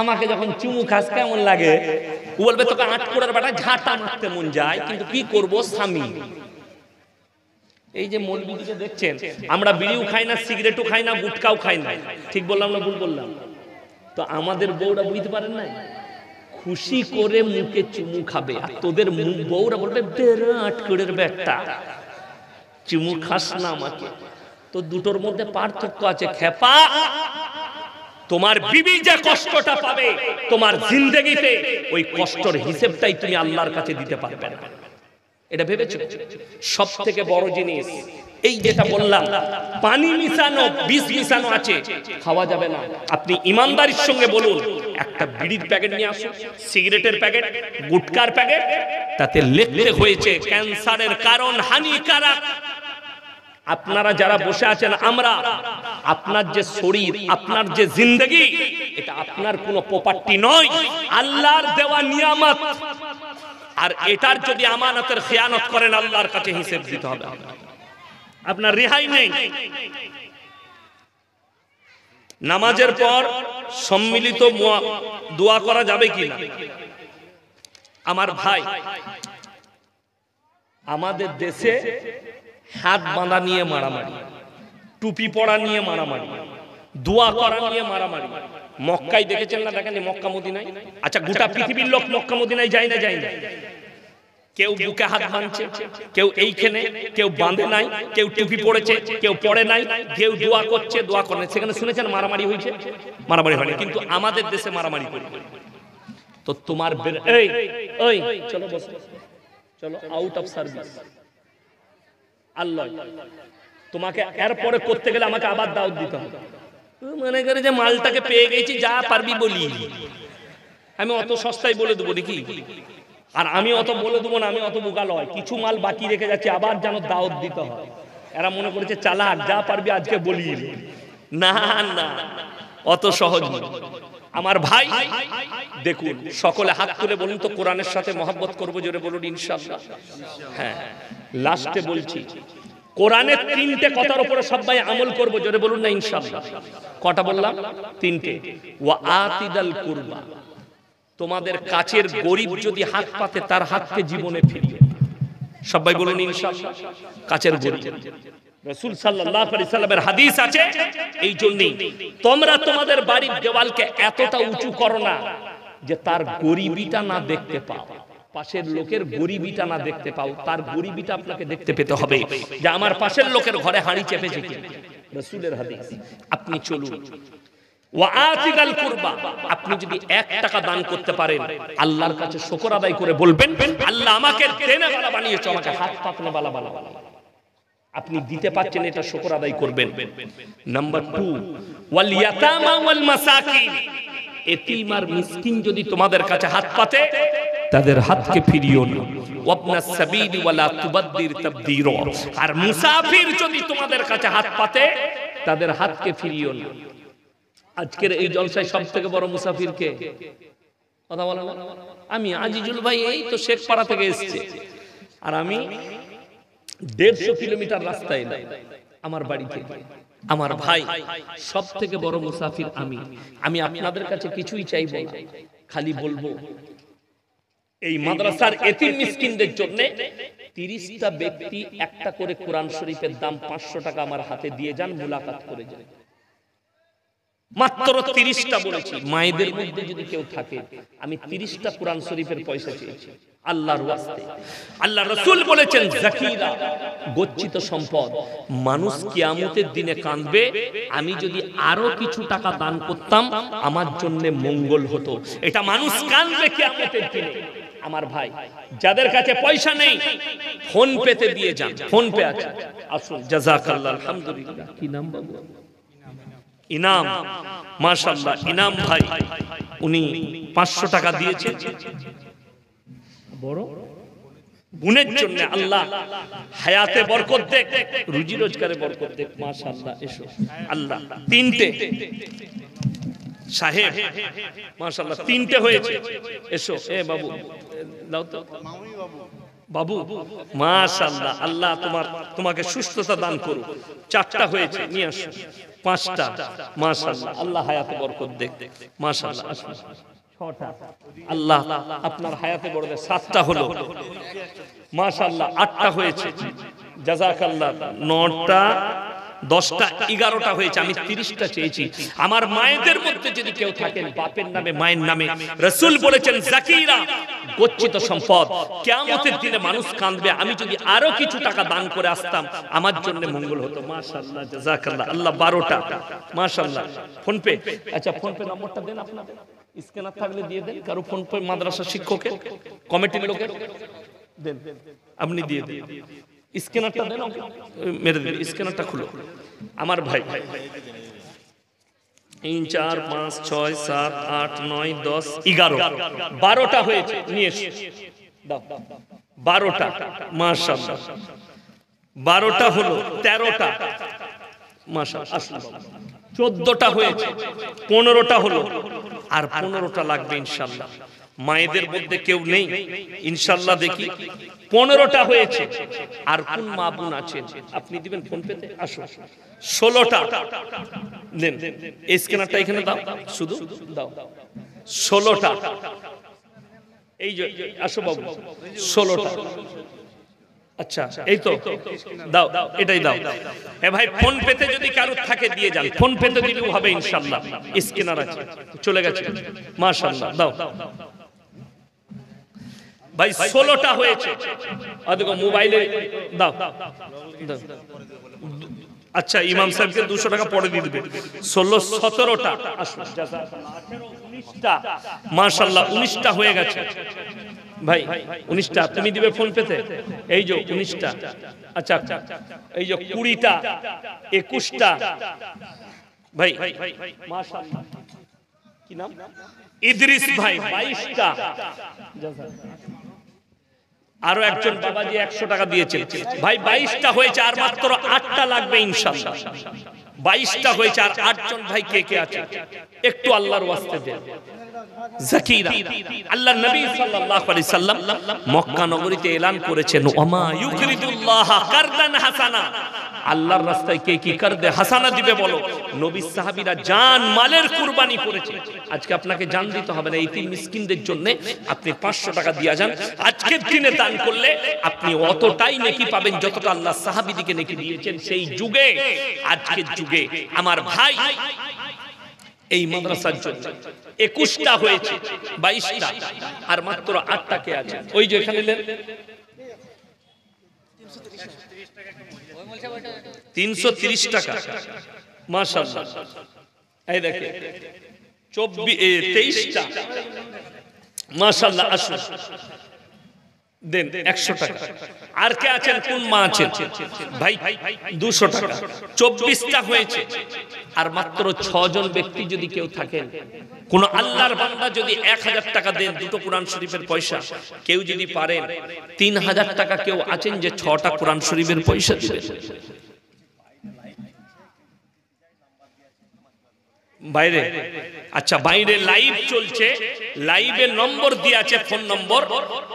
আমাকে যখন চুমু খাস কেমন লাগে? ও বলবে তোকে 8 কোড়ার বেটা ঝাঁটা মারতে মন যায়, কিন্তু কি করব স্বামী। এই যে মৌলবীদিকে দেখছেন, আমরা বিড়িও খাই না, সিগারেটও খাই না, গুটকাও খাই না, ঠিক বললাম না ভুল বললাম? তো আমাদের বউরা বুঝতে পারেন না, খুশি করে মুখে চুমু খাবে, আর তোদের বউরা বলবে বিরাট কোড়ের বেটা চুমু খাস না আমাকে। তো দুটোর মধ্যে পার্থক্য আছে খেপা। তোমার বিবি যে কষ্টটা পাবে তোমার জিন্দেগিতে, ওই কষ্টের হিসেবটাই তুমি আল্লাহর কাছে দিতে পারবে না। এটা ভেবেছো? সব থেকে বড় জিনিস এই যেটা বললাম, পানি মিশানো, বিষ মিশানো আছে, খাওয়া যাবে না। আপনি ইমানদারির সঙ্গে বলুন, একটা বিড়ির প্যাকেট নিয়ে আসুন, সিগারেটের প্যাকেট, গুটকার প্যাকেট, তাতে লিখতে হয়েছে ক্যান্সারের কারণ, হানিকারক। আপনারা যারা বসে আছেন, আমরা, আপনার যে শরীর, আপনার যে জিন্দেগি, এটা আপনার কোনো প্রপার্টি নয়, আল্লাহর দেওয়া নিয়ামত। আর এটার যদি আমানতের খেয়ানত করেন, আল্লাহর কাছে হিসেব দিতে হবে, আপনার রেহাই নেই। নামাজের পর সম্মিলিত দোয়া করা যাবে কিনা? আমার ভাই, আমাদের দেশে হাত বাঁধা নিয়ে মারামারি, টুপি পরা নিয়ে মারামারি, দোয়া করা নিয়ে মারামারি। মক্কায় দেখেছেন না? দেখেন মক্কা মদিনায়। আচ্ছা, গোটা পৃথিবীর লোক মক্কা মদিনায় যায় না? যায় না? কেউ বুকে হাত বাঁধছে, কেউ এইখানে, কেউ বাঁধে নাই, কেউ টুপি পড়েছে, কেউ পড়ে নাই, কেউ দোয়া করছে, দোয়া করে। সেখানে শুনেছেন মারামারি হয়েছে? মারামারি হয়নি, কিন্তু আমাদের দেশে মারামারি করে। তো তোমার এই ওই চলো বসো, চলো আউট অফ সার্ভিস। আল্লাহ তোমাকে এরপরে করতে গেলে আমাকে আবার দাওয়াত দিতে হবে। মনে করে যে মালটাকে পেয়ে গেছি, যা পারবি বলি। আমি অত সস্তায় বলে দেবো নাকি? আর আমি অত বলে দেবো না, আমি অত বোকা লয়। কিছু মাল বাকি রেখে যাচ্ছি, আবার যেন দাওয়াত দিতে হয়। এরা মনে করেছে চালাক, যা পারবি আজকে বলি। না না, অত সহজ নয়। আমার ভাই দেখুন, সকলে হাত তুলে বলুন তো, কোরআনের সাথে মহব্বত করবো, জোরে বলুন ইনশাআল্লাহ। হ্যাঁ, লাস্টে বলছি, কোরআনের 3টে কথার উপরে সবাই আমল করবো, জোরে বলুন না ইনশাআল্লাহ। কটা বললাম? 3টে। ওয়া আতিদাল কুরবা, তোমাদের কাছের গরিব যদি হাত পাতে, তার হাতকে জীবনে ফিরিয়ে। সবাই বলুন ইনশাআল্লাহ। কাছের গরিব, রাসূল সাল্লাল্লাহু আলাইহি সাল্লামের হাদিস আছে, এই জন্যই তোমরা তোমাদের বাড়ির দেওয়ালকে এতটা উঁচু করো না যে তার গরিবিটা না দেখতে পাও, পাশের লোকের গরিবিটা না দেখতে পাও। তার গরিবিটা আপনাকে দেখতে পেতে হবে, যে আমার পাশের লোকের ঘরে হাঁড়ি চেপেছে কি। রাসূলের হাদিস। আপনি চলুন। ওয়া আতিদাল কুরবা, আপনি যদি 1 টাকা দান করতে পারেন, আল্লাহর কাছে শুকর আদায় করে বলবেন, আল্লাহ আমাকে দেনেওয়ালা বানিয়েছো, আমাকে হাত পাতনেওয়ালা বানাও। আপনি দিতে পারছেন, এটা শুকর আদায় করবেন। নাম্বার 2, ওয়াল ইয়াতামা ওয়াল মাসাকিন, এতিম আর মিসকিন যদি তোমাদের কাছে হাত পাতে, তাদের হাতকে ফিরিও না। ওয়াবনাস সাবিল ওয়ালা তুবাদদির তাবদীরা, আর মুসাফির যদি তোমাদের কাছে হাত পাতে, তাদের হাতকে ফিরিও না। আজকের এই জলসায় সবথেকে বড় মুসাফির কে? কথা বলে না? আমি আজিজুল ভাই, এই তো শেখপাড়া থেকে এসেছে, আর আমি 150 কিলোমিটার রাস্তায় এলাম আমার বাড়ি থেকে। আমার ভাই, সব থেকে বড় মুসাফির আমি আপনাদের কাছে কিছুই চাইবো না, খালি বলবো এই মাদ্রাসার এতিম মিসকিনদের জন্য 30টা ব্যক্তি একটা করে কোরআন শরীফের দাম 500 টাকা আমার হাতে দিয়ে যান, মুলাকাত করে যান। মাত্র 30টা বলেছি। মায়েদের মধ্যে যদি কেউ থাকে, আমি 30টা কোরআন শরীফের পয়সা চেয়েছি আল্লাহর ওয়াস্তে। আল্লাহ রাসূল বলেছেন, যাকিরা, গচ্ছিত সম্পদ, মানুষ কিয়ামতের দিনে কাঁদবে, আমি যদি আরো কিছু টাকা দান করতাম আমার জন্য মঙ্গল হতো। এটা মানুষ কাঁদবে কিয়ামতের দিনে। আমার ভাই, যাদের কাছে পয়সা নেই, ফোন পেতে দিয়ে যান, ফোন পে আছে, আসুন। জাযাকাল্লাহ, আলহামদুলিল্লাহ। কি নাম বাবু? ইনাম। মাশাআল্লাহ, ইনাম ভাই, উনি 500 টাকা দিয়েছেন বড় গুণের জন্য। আল্লাহ হায়াতে বরকত দেখ, রুজি রোজগারে বরকত দেখ। মাশাআল্লাহ, এসো। আল্লাহ 3টে সাহেব মাশাআল্লাহ, তিনটে হয়েছে। এসো এ বাবু দাও তো বাবু, মাশাআল্লাহ, আল্লাহ তোমাকে সুস্থতা দান করুক। চারটা হয়েছে, নিয়ে আসো। পাঁচটা, মাশাআল্লাহ, আল্লাহ হায়াতে বরকত দেখ। মাশাআল্লাহ, ছটা, আল্লাহ আপনার হায়াতে বরকত দেখ। সাতটা হলো, মাশাআল্লাহ, আটটা হয়েছে, জাযাকাল্লাহ। নটা, 10টা, 11টা হয়েছে। আমি 30টা চেয়েছি। আমার মায়েদের মধ্যে যদি কেউ থাকেন বাপের নামে মায়ের নামে, রাসূল বলেছেন যাকিরা গচ্ছিত সম্পদ, কিয়ামতের দিনে মানুষ কাঁদবে। আমি যদি আরো কিছু টাকা দান করে আসতাম আমার জন্য মঙ্গল হতো। মাশাআল্লাহ, জাযাকাল্লাহ। আল্লাহ 12টা, মাশাআল্লাহ। ফোন পে, আচ্ছা ফোন পে নম্বরটা দেন আপনাদের, স্ক্যানার থাকলে দিয়ে দেন। কারো ফোন পে মাদ্রাসা শিক্ষকের, কমিটির লোকের দেন, আপনি দিয়ে দেন। স্ক্যানারটা দেন, মেরে দেন, স্ক্যানারটা খুলো। আমার ভাই 3 4 5 6 7 8 9 10 11, 12টা হয়েছে, নিয়ে এসো দাও। 12টা, মাশাআল্লাহ, 12টা হলো। 13টা, মাশাআল্লাহ, 14টা হয়েছে। 15টা হলো, আর 15টা লাগবে ইনশাআল্লাহ। মায়েদের মধ্যে কেউ নেই ইনশাআল্লাহ, দেখি 15টা হয়েছে। আর কোন মা বোন আছেন আপনি দিবেন ফোন পেতে? আসো। 16টা দেন, এই স্ক্যানারটা এখানে দাও, শুধু দাও। 16টা, এই যে আসো বাবু, 16টা। আচ্ছা এই তো দাও, এটাই দাও। এ ভাই ফোন পেতে যদি কারো থাকে দিয়ে যান, ফোন পেতে দিলেও হবে ইনশাআল্লাহ। স্ক্যানার আছে, চলে গেছে, মাশাআল্লাহ, দাও ভাই। 16টা হয়েছে, দেখো মোবাইলে দাও। আচ্ছা ইমাম সাহেবকে 200 টাকা পরে দিয়ে দিবে। 16 17টা, 19টা, মাশাআল্লাহ, 19টা হয়ে গেছে ভাই। 19টা তুমি দিবে ফোন পেতে, এই যে 19টা। আচ্ছা এই যে 20টা, 21টা ভাই, মাশাআল্লাহ। কি নাম? ইদ্রিস ভাই, 22টা। আরো একজন বাবাজি 100 টাকা দিয়েছেন ভাই, 22টা হয়েছে। আর মাত্র 8টা লাগবে ইনশাআল্লাহ। 22টা হয়েছে, আর 8 জন ভাই কে কে আছে একটু আল্লাহর ওয়াস্তে দেন। যাকিরা, আল্লাহর নবী সাল্লাল্লাহু আলাইহি সাল্লাম মক্কা নগরীতে এলান করেছেন, ওমা ইউকরিদুল্লাহ কারদান হাসানা, আল্লাহর রাস্তায় কে কি কারদে হাসানা দিবে বলো। নবী সাহাবীরা জান মালের কুরবানি করেছে। আজকে আপনাকে জান দিতে হবে না, এতিম মিসকিনদের জন্য আপনি 500 টাকা দিয়ে যান। আজকের দিনে দান করলে আপনি অতটাই নেকি পাবেন যতটা আল্লাহ সাহাবীদেরকে নেকি দিয়েছেন সেই যুগে। আজকের যুগে আমার ভাই এই মাদ্রাসার জন্য 21টা হয়েছে, 22টা, আর মাত্র 8টা কে আছে। ওই যে এখানে 330 টাকা, মাশাআল্লাহ। এই দেখেন 23টা, মাশাআল্লাহ। আসুন দেন 100 টাকা। আর কে আছেন, কোন মা আছেন ভাই? 200 টাকা। 24টা হয়েছে, আর মাত্র 6 জন ব্যক্তি যদি কেউ থাকেন, কোন আল্লাহর বান্দা যদি 1000 টাকা দেন, দুটো কোরআন শরীফের পয়সা, কেউ যদি পারেন 3000 টাকা, কেউ আছেন যে 6টা কোরআন শরীফের পয়সা দিবেন বাইরে? আচ্ছা বাইরে লাইভ চলছে, লাইভে নম্বর দিয়ে আছে, ফোন নম্বর,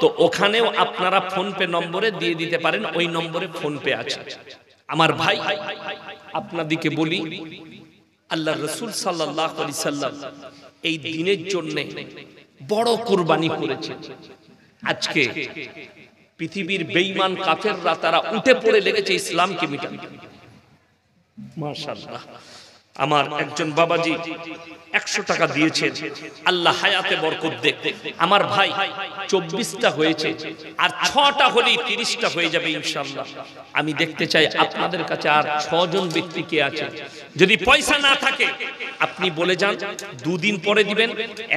তো ওখানেও আপনারা ফোন পে নম্বরে দিয়ে দিতে পারেন, ওই নম্বরে ফোন পে আছে। আমার ভাই আপনাদেরকে বলি, আল্লাহর রাসূল সাল্লাল্লাহু আলাইহি সাল্লাম এই দ্বীনের জন্য বড় কুরবানি করেছেন। আজকে পৃথিবীর বেঈমান কাফেররা তারা উঠে পড়ে লেগেছে ইসলামকে মিটাতে। মাশাআল্লাহ, আমার একজন বাবাজি 100 টাকা দিয়েছেন, আল্লাহ হায়াতে বরকত দেখ। আমার ভাই 24টা হয়েছে, আর 6টা হলেই 30টা হয়ে যাবে ইনশাআল্লাহ। আমি দেখতে চাই আপনাদের কাছে আর 6 জন ব্যক্তি কে আছে। যদি পয়সা না থাকে আপনি বলে যান, 2 দিন পরে দিবেন,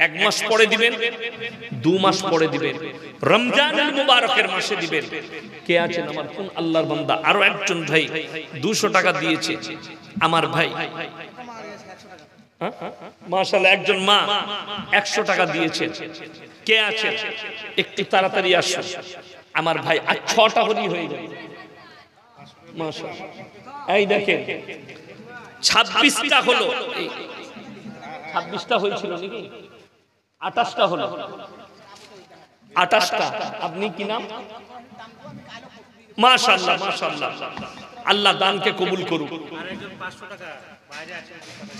1 মাস পরে দিবেন, 2 মাস পরে দিবেন, রমজানুল মুবারকের মাসে দিবেন। কে আছেন আমার কোন আল্লাহর বান্দা? আরো একজন ভাই 200 টাকা দিয়েছে আমার ভাই, মাশাআল্লাহ। একজন মা 100 টাকা দিয়েছেন। কে আছেন একটু তাড়াতাড়ি আসুন আমার ভাই। আর 6টা হলেই হয়ে যাবে মাশাআল্লাহ। এই দেখেন 26টা হলো, 26টা হয়েছিল নাকি? 28টা হলো, 28টা। আপনি কি নাম? মাশাআল্লাহ মাশাআল্লাহ, আল্লাহ দানকে কবুল করুক।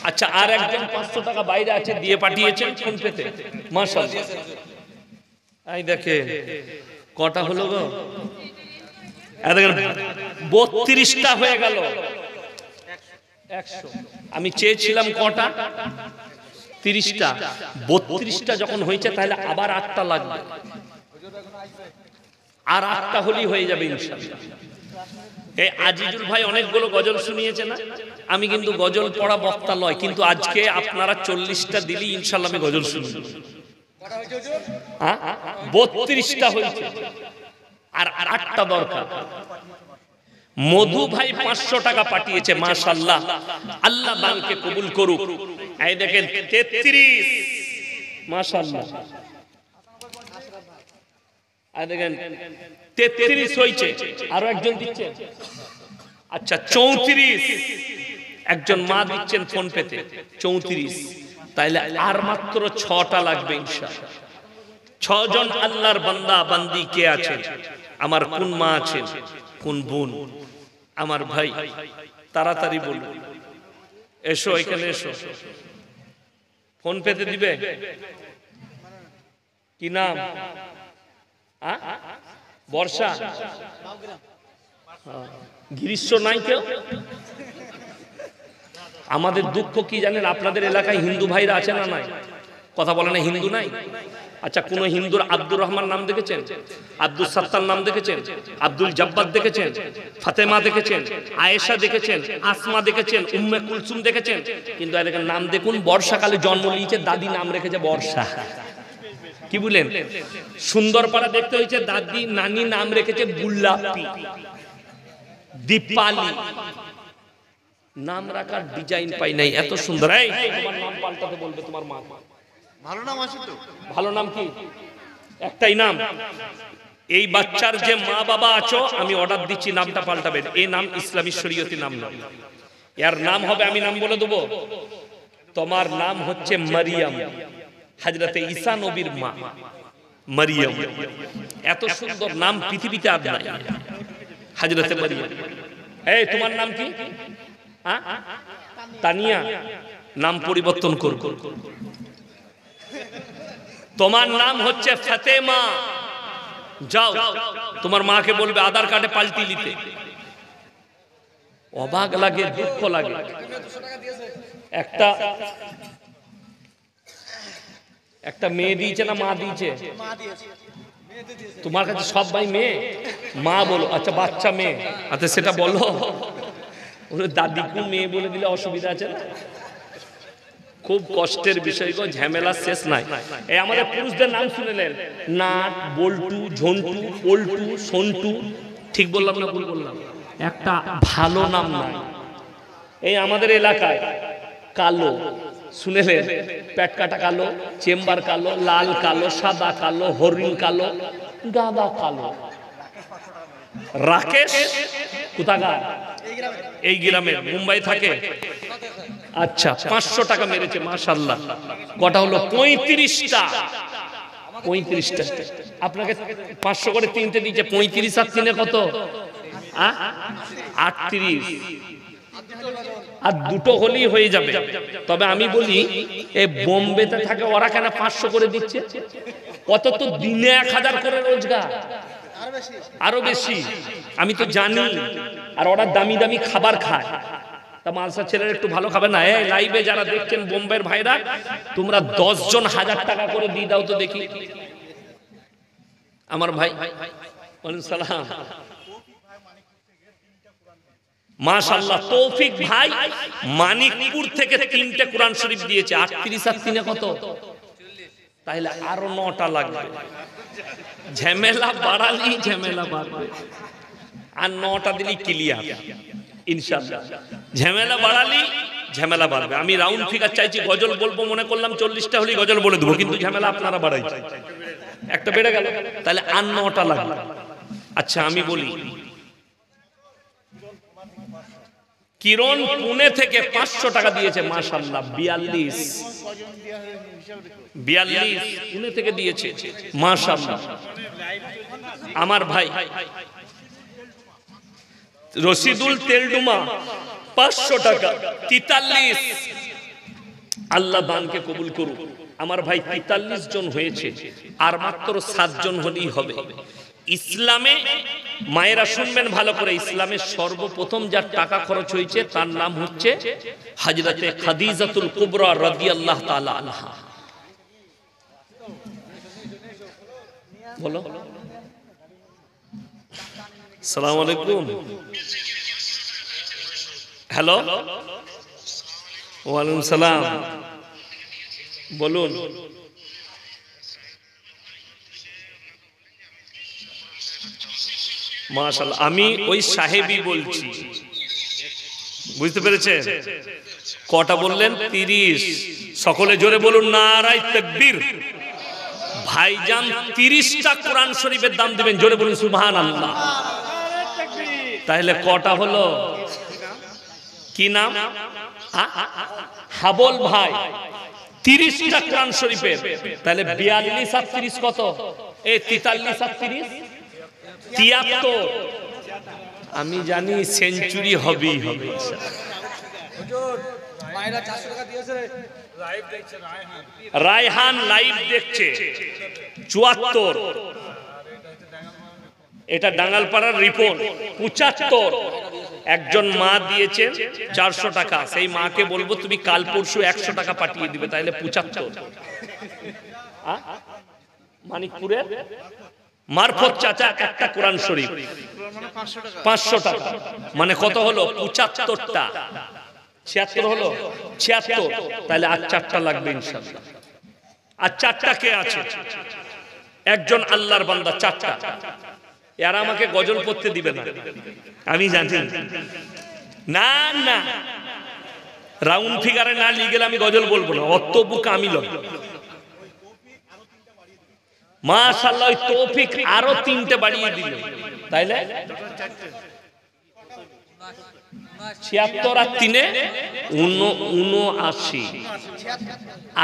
আচ্ছা, আর একজন 500 টাকা বাইরে আছে, দিয়ে পাঠিয়েছেন ফোন পেতে। মাশাআল্লাহ। এই দেখে কটা হলো গো? 32টা হয়ে গেল। 100। আমি চেয়েছিলাম কটা? 30টা। 32টা যখন হয়েছে তাহলে আবার 8টা লাগবে, আর 8টা হলেই হয়ে যাবে ইনশাআল্লাহ। এই আজিজুল ভাই অনেকগুলো গজল শুনিয়েছে না? আমি কিন্তু গজল পড়া বক্তা নয়, কিন্তু আজকে আপনারা 40টা দিলি ইনশাআল্লাহ আমি গজল শুনব। 32টা হয়েছে, আর 8টা দরকার। মধু ভাই 500 টাকা পাঠিয়েছে, মাশাআল্লাহ, আল্লাহ দানকে কবুল করুক। এই দেখেন 33, মাশাআল্লাহ। এই দেখেন 33 হয়েছে, আরো একজন দিচ্ছে। আচ্ছা 34, একজন মা দিচ্ছেন ফোন পেতে 34। তাইলে আর মাত্র 6টা লাগবে ইনশাআল্লাহ। 6 জন আল্লাহর বান্দা বান্দি কে আছেন? আমার কোন মা আছেন, কোন বোন? আমার ভাই তাড়াতাড়ি বলুন, এসো এখানে এসো। ফোন পেতে দিবে? কি নাম? বর্ষা। গ্রীষ্ম নাই কেউ? আমাদের দুঃখ কি জানেন? আপনাদের এলাকায় হিন্দু ভাইরা আছে না নাই? কথা বলে না, হিন্দু নাই। আচ্ছা, কোন হিন্দুর আব্দুর রহমান নাম দেখেছেন? আব্দুল সাত্তার নাম দেখেছেন? আব্দুল জব্বার দেখেছেন? ফাতেমা দেখেছেন? আয়েশা দেখেছেন? আসমা দেখেছেন? উম্মে কুলসুম দেখেছেন? কিন্তু এদের নাম দেখুন, বর্ষাকালে জন্ম নিয়েছে, দাদি নাম রেখেছে বর্ষা। কি বলেন? সুন্দরপাড়া দেখতে হয়েছে, দাদি নানি নাম রেখেছে গুল্লাপি, দীপালি। নাম রাখার ডিজাইন পাই নাই, এত সুন্দর। এই তোমার নাম পাল্টাতে বলবে তোমার মা। ভালো নাম আছে তো? ভালো নাম কি? একটাই নাম। এই বাচ্চার যে মা বাবা আছো, আমি অর্ডার দিচ্ছি নামটা পাল্টাবেন। এই নাম ইসলামী শরীয়তি নাম নয়। এর নাম হবে, আমি নাম বলে দেবো, তোমার নাম হচ্ছে মারিয়াম, হযরতে ঈসা নবীর মা মারিয়াম। এত সুন্দর নাম পৃথিবীতে আর নাই, হযরতে মারিয়াম। এই তোমার নাম কি? তানিয়া। নাম পরিবর্তন করো। তোমার নাম হচ্ছে ফাতেমা। যাও তোমার মাকে বলবে আধার কার্ডে পাল্টি নিতে। অবাক লাগে, দুঃখ লাগে। একটা মেয়ে দিয়েছে না মা দিয়েছে? তোমার কাছে সব ভাই মেয়ে, মা বলো। আচ্ছা বাচ্চা মেয়ে, আচ্ছা সেটা বলো। ওরে দাদিকে মেয়ে বলে দিলে অসুবিধা আছে না? খুব কষ্টের বিষয় গো, ঝামেলা শেষ নাই। এই আমাদের পুরুষদের নাম শুনেলেন, নাট, বল্টু, ঝন্টু, পল্টু, সন্টু। ঠিক বললাম না ভুল বললাম? একটা ভালো নাম নাই। এই আমাদের এলাকায় কালো শুনেলেন, পেট কাটা কালো, চেম্বার কালো, লাল কালো, সাদা কালো, হরিণ কালো, গাদা কালো। রাকেশ কোথাকার? এই গ্রামে, মুম্বাই থাকে। আচ্ছা 500 টাকা মেরেছে, মাশাআল্লাহ। কটা হলো? 35টা। 35টা। আপনাকে 500 করে তিনটে দিয়েছে, 35 আর 3 কত? 38। আর দুটো হলেই হয়ে যাবে। তবে আমি বলি, এই বোম্বেতে থাকে ওরা কেন 500 করে দিচ্ছে? কত তো দিনে 1000 করে রোজগার, আরো বেশি। আমি তো জানি। আর ওরা দামি দামি খাবার খায়। তা মালসা ছেলেরা একটু ভালো খাবে না? এই লাইভে যারা দেখছেন বোম্বের ভাইরা, তোমরা 10 জন 1000 টাকা করে দিয়ে দাও তো দেখি। আমার ভাই ওয়ালাইকুম সালাম, মাশাআল্লাহ। তৌফিক ভাই মানিকপুর থেকে 3টে কোরআন শরীফ দিয়েছে। 38 আর 3 কত? তাহলে আরো 9টা লাগবে। ঝামেলা বাড়ালি ঝামেলা বাড়বে, আর 9টা দিলি ক্লিয়ার ইনশাআল্লাহ। ঝামেলা বাড়ালি ঝামেলা বাড়বে। আমি রাউন্ড ফিগার চাইছি, গজল বলবো মনে করলাম 40টা হলেই গজল বলে দেবো, কিন্তু ঝামেলা আপনারা বাড়াইছে। একটা বেড়ে গেল, তাহলে আর 9টা লাগবে। আচ্ছা আমি বলি, কিরণ পুনে থেকে 500 টাকা দিয়েছে, মাশাআল্লাহ। 42 পুনে থেকে দিয়েছে, মাশাআল্লাহ। আমার ভাই রশিদুল তেলডুমা 500 টাকা, 43। আল্লাহ দানকে কবুল করুক। আমার ভাই 43 জন হয়েছে, আর মাত্র 7 জন হলেই হবে। ইসলামে মায়েরা শুনবেন ভালো করে, ইসলামে সর্বপ্রথম যার টাকা খরচ হয়েছে তার নাম হচ্ছে হযরতে খাদিজাতুল কুবরা রাদিয়াল্লাহু তাআলা আনহা। বলো আসসালামু আলাইকুম। হ্যালো, ওয়ালাইকুম সালাম, বলুন। মাশাআল্লাহ, আমি ওই সাহেবই বলছি, বুঝতে পেরেছেন? কটা বললেন? 30। সকলে জোরে বলুন নারায়ে তাকবীর। ভাইজান 30টা কোরআন শরীফের দাম দিবেন, জোরে বলুন সুবহানাল্লাহ। তাহলে কটা হলো? কি নাম? হাবল ভাই 30টা কোরআন শরীফের, তাহলে 42 আর 30 কত? এই 43 আর 30 73। আমি জানি সেঞ্চুরি হবেই হবে। রায়হান লাইভ দেখছে 74। এটা ডাঙ্গালপাড়ার রিপন 75। একজন মা দিয়েছেন 400 টাকা। সেই মাকে বলবো তুমি কাল পরশু 100 টাকা পাঠিয়ে দিবে, তাহলে 75। মানিকপুরের মারফত চাচা একটা কোরআন শরীফ 500 টাকা, মানে কত হলো? 75টা। 76 হলো, 76। তাহলে আর 4টা লাগবে ইনশাআল্লাহ। আর 4টা কে আছে? একজন আল্লাহর বান্দা 4টা। এরা আমাকে গজল পড়তে দিবে না, আমি জানি। না না, রাউন্ড ফিগারে না লিয়ে গেলে আমি গজল বলবো না, অত বুক আমি লই। মাশাআল্লাহ, ওই তৌফিক আরো 3টে বাড়িয়ে দিল, তাইলে 76 আর 3 79।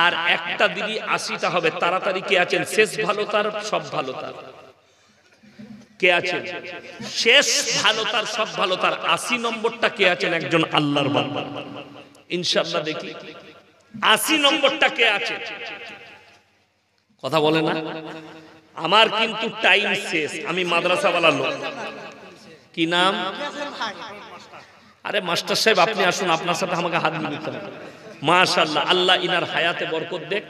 আর একটা দিদি 80টা হবে। তাড়াতাড়ি কে আছেন? শেষ ভালো তার সব ভালো তার কে আছেন? শেষ ভালো তার সব ভালো তার 80 নম্বরটা কে আছেন? একজন আল্লাহর বান্দা। ইনশাআল্লাহ দেখি 80 নম্বরটা কে আছে। কথা বলে না? আমার কিন্তু টাইম শেষ, আমি মাদ্রাসাওয়ালা লোক। কি নাম? আরে মাস্টার সাহেব আপনি আসুন, আপনার সাথে আমাকে হাত মিলাতে হবে। মাশাআল্লাহ, আল্লাহ ইনার হায়াতে বরকত দেখ,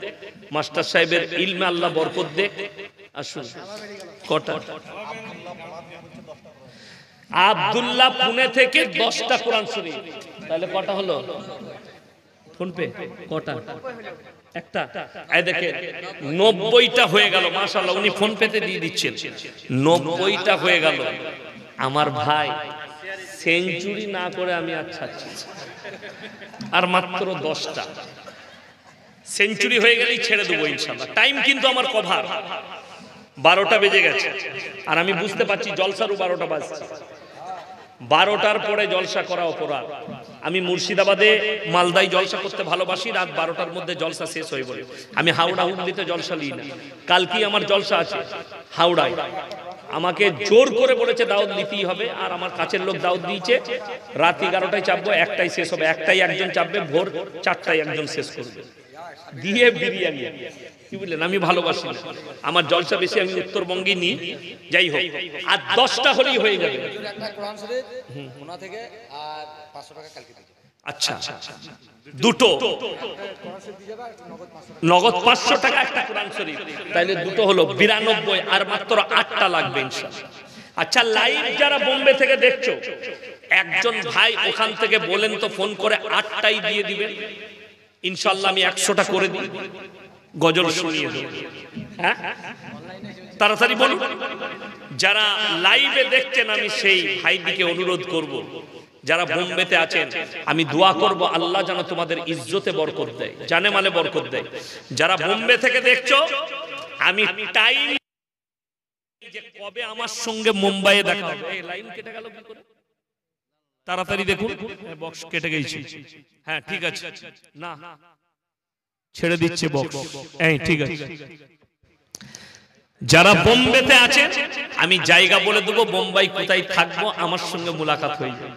মাস্টার সাহেবের ইলমে আল্লাহ বরকত দেখ। আসুন। কটা? আব্দুল্লাহ পুনে থেকে 10টা কোরআন শরীফ, তাহলে কটা হলো? ফোন পে কটা? একটা। এই দেখেন 90টা হয়ে গেল। মাশাআল্লাহ, উনি ফোন পেতে দিয়ে দিচ্ছেন। 90টা হয়ে গেল। আমার ভাই সেঞ্চুরি না করে আমি আর ছাড়ছি, আর মাত্র 10টা। সেঞ্চুরি হয়ে গেলেই ছেড়ে দেবো ইনশাআল্লাহ। টাইম কিন্তু আমার কভার, 12টা বেজে গেছে। আর আমি বুঝতে পারছি জলসারও 12টা বাজছে। 12টার পরে জলসা করা অপরাধ। আমি মুর্শিদাবাদে মালদায় জলসা করতে ভালোবাসি, রাত 12টার মধ্যে জলসা শেষ হয়ে বলে। আমি হাওড়া হুগলিতে জলসা নিই না। কালকেই আমার জলসা আছে হাওড়ায়। আমাকে জোর করে বলেছে দাওয়াত দিতেই হবে, আর আমার কাছের লোক দাওয়াত দিয়েছে। রাত 11টায় চাপবো, 1টায় শেষ হবে। 1টায় একজন চাপবে, ভোর 4টায় একজন শেষ করবে দিয়ে বিরিয়ানি। কি বললেন? আমি ভালোবাসি না, আমার জলসা বেশি আমি উত্তরবঙ্গে নিই। যাই হোক, আর 10টা হলেই হয়ে যাবে। আচ্ছা, দুটো নগদ 500 টাকা একটা কোরআন শরীফ, তাইলে দুটো হলো 92, আর মাত্র 8টা লাগবে ইনশাআল্লাহ। আচ্ছা, লাইভ যারা বোম্বে থেকে দেখছো, একজন ভাই ওখান থেকে বলেন তো ফোন করে 8টাই দিয়ে দিবেন ইনশাআল্লাহ। আমি 100টা করে দিই, গজল শুনিয়ে দেব। হ্যাঁ, তাড়াতাড়ি বলুন। যারা লাইভে দেখছেন, আমি সেই ভাইদিকে অনুরোধ করব, যারা বোম্বেতে আছেন, আমি দোয়া করব আল্লাহ যেন তোমাদের ইজ্জতে বরকত দেয়, জানে মালে বরকত দেয়। যারা বোম্বে থেকে দেখছো, আমি টাইম যে কবে আমার সঙ্গে মুম্বাইয়ে দেখা হবে। এই লাইন কেটে গেল কি করে? তাড়াতাড়ি দেখুন, বক্স কেটে গেছে। হ্যাঁ ঠিক আছে, না ছেড়ে দিচ্ছে বক্স। এই ঠিক আছে, যারা বোম্বেতে আছেন আমি জায়গা বলে দেবো, বোম্বাই কোথায় থাকবো আমার সঙ্গে মুলাকাত হয়ে যাবে।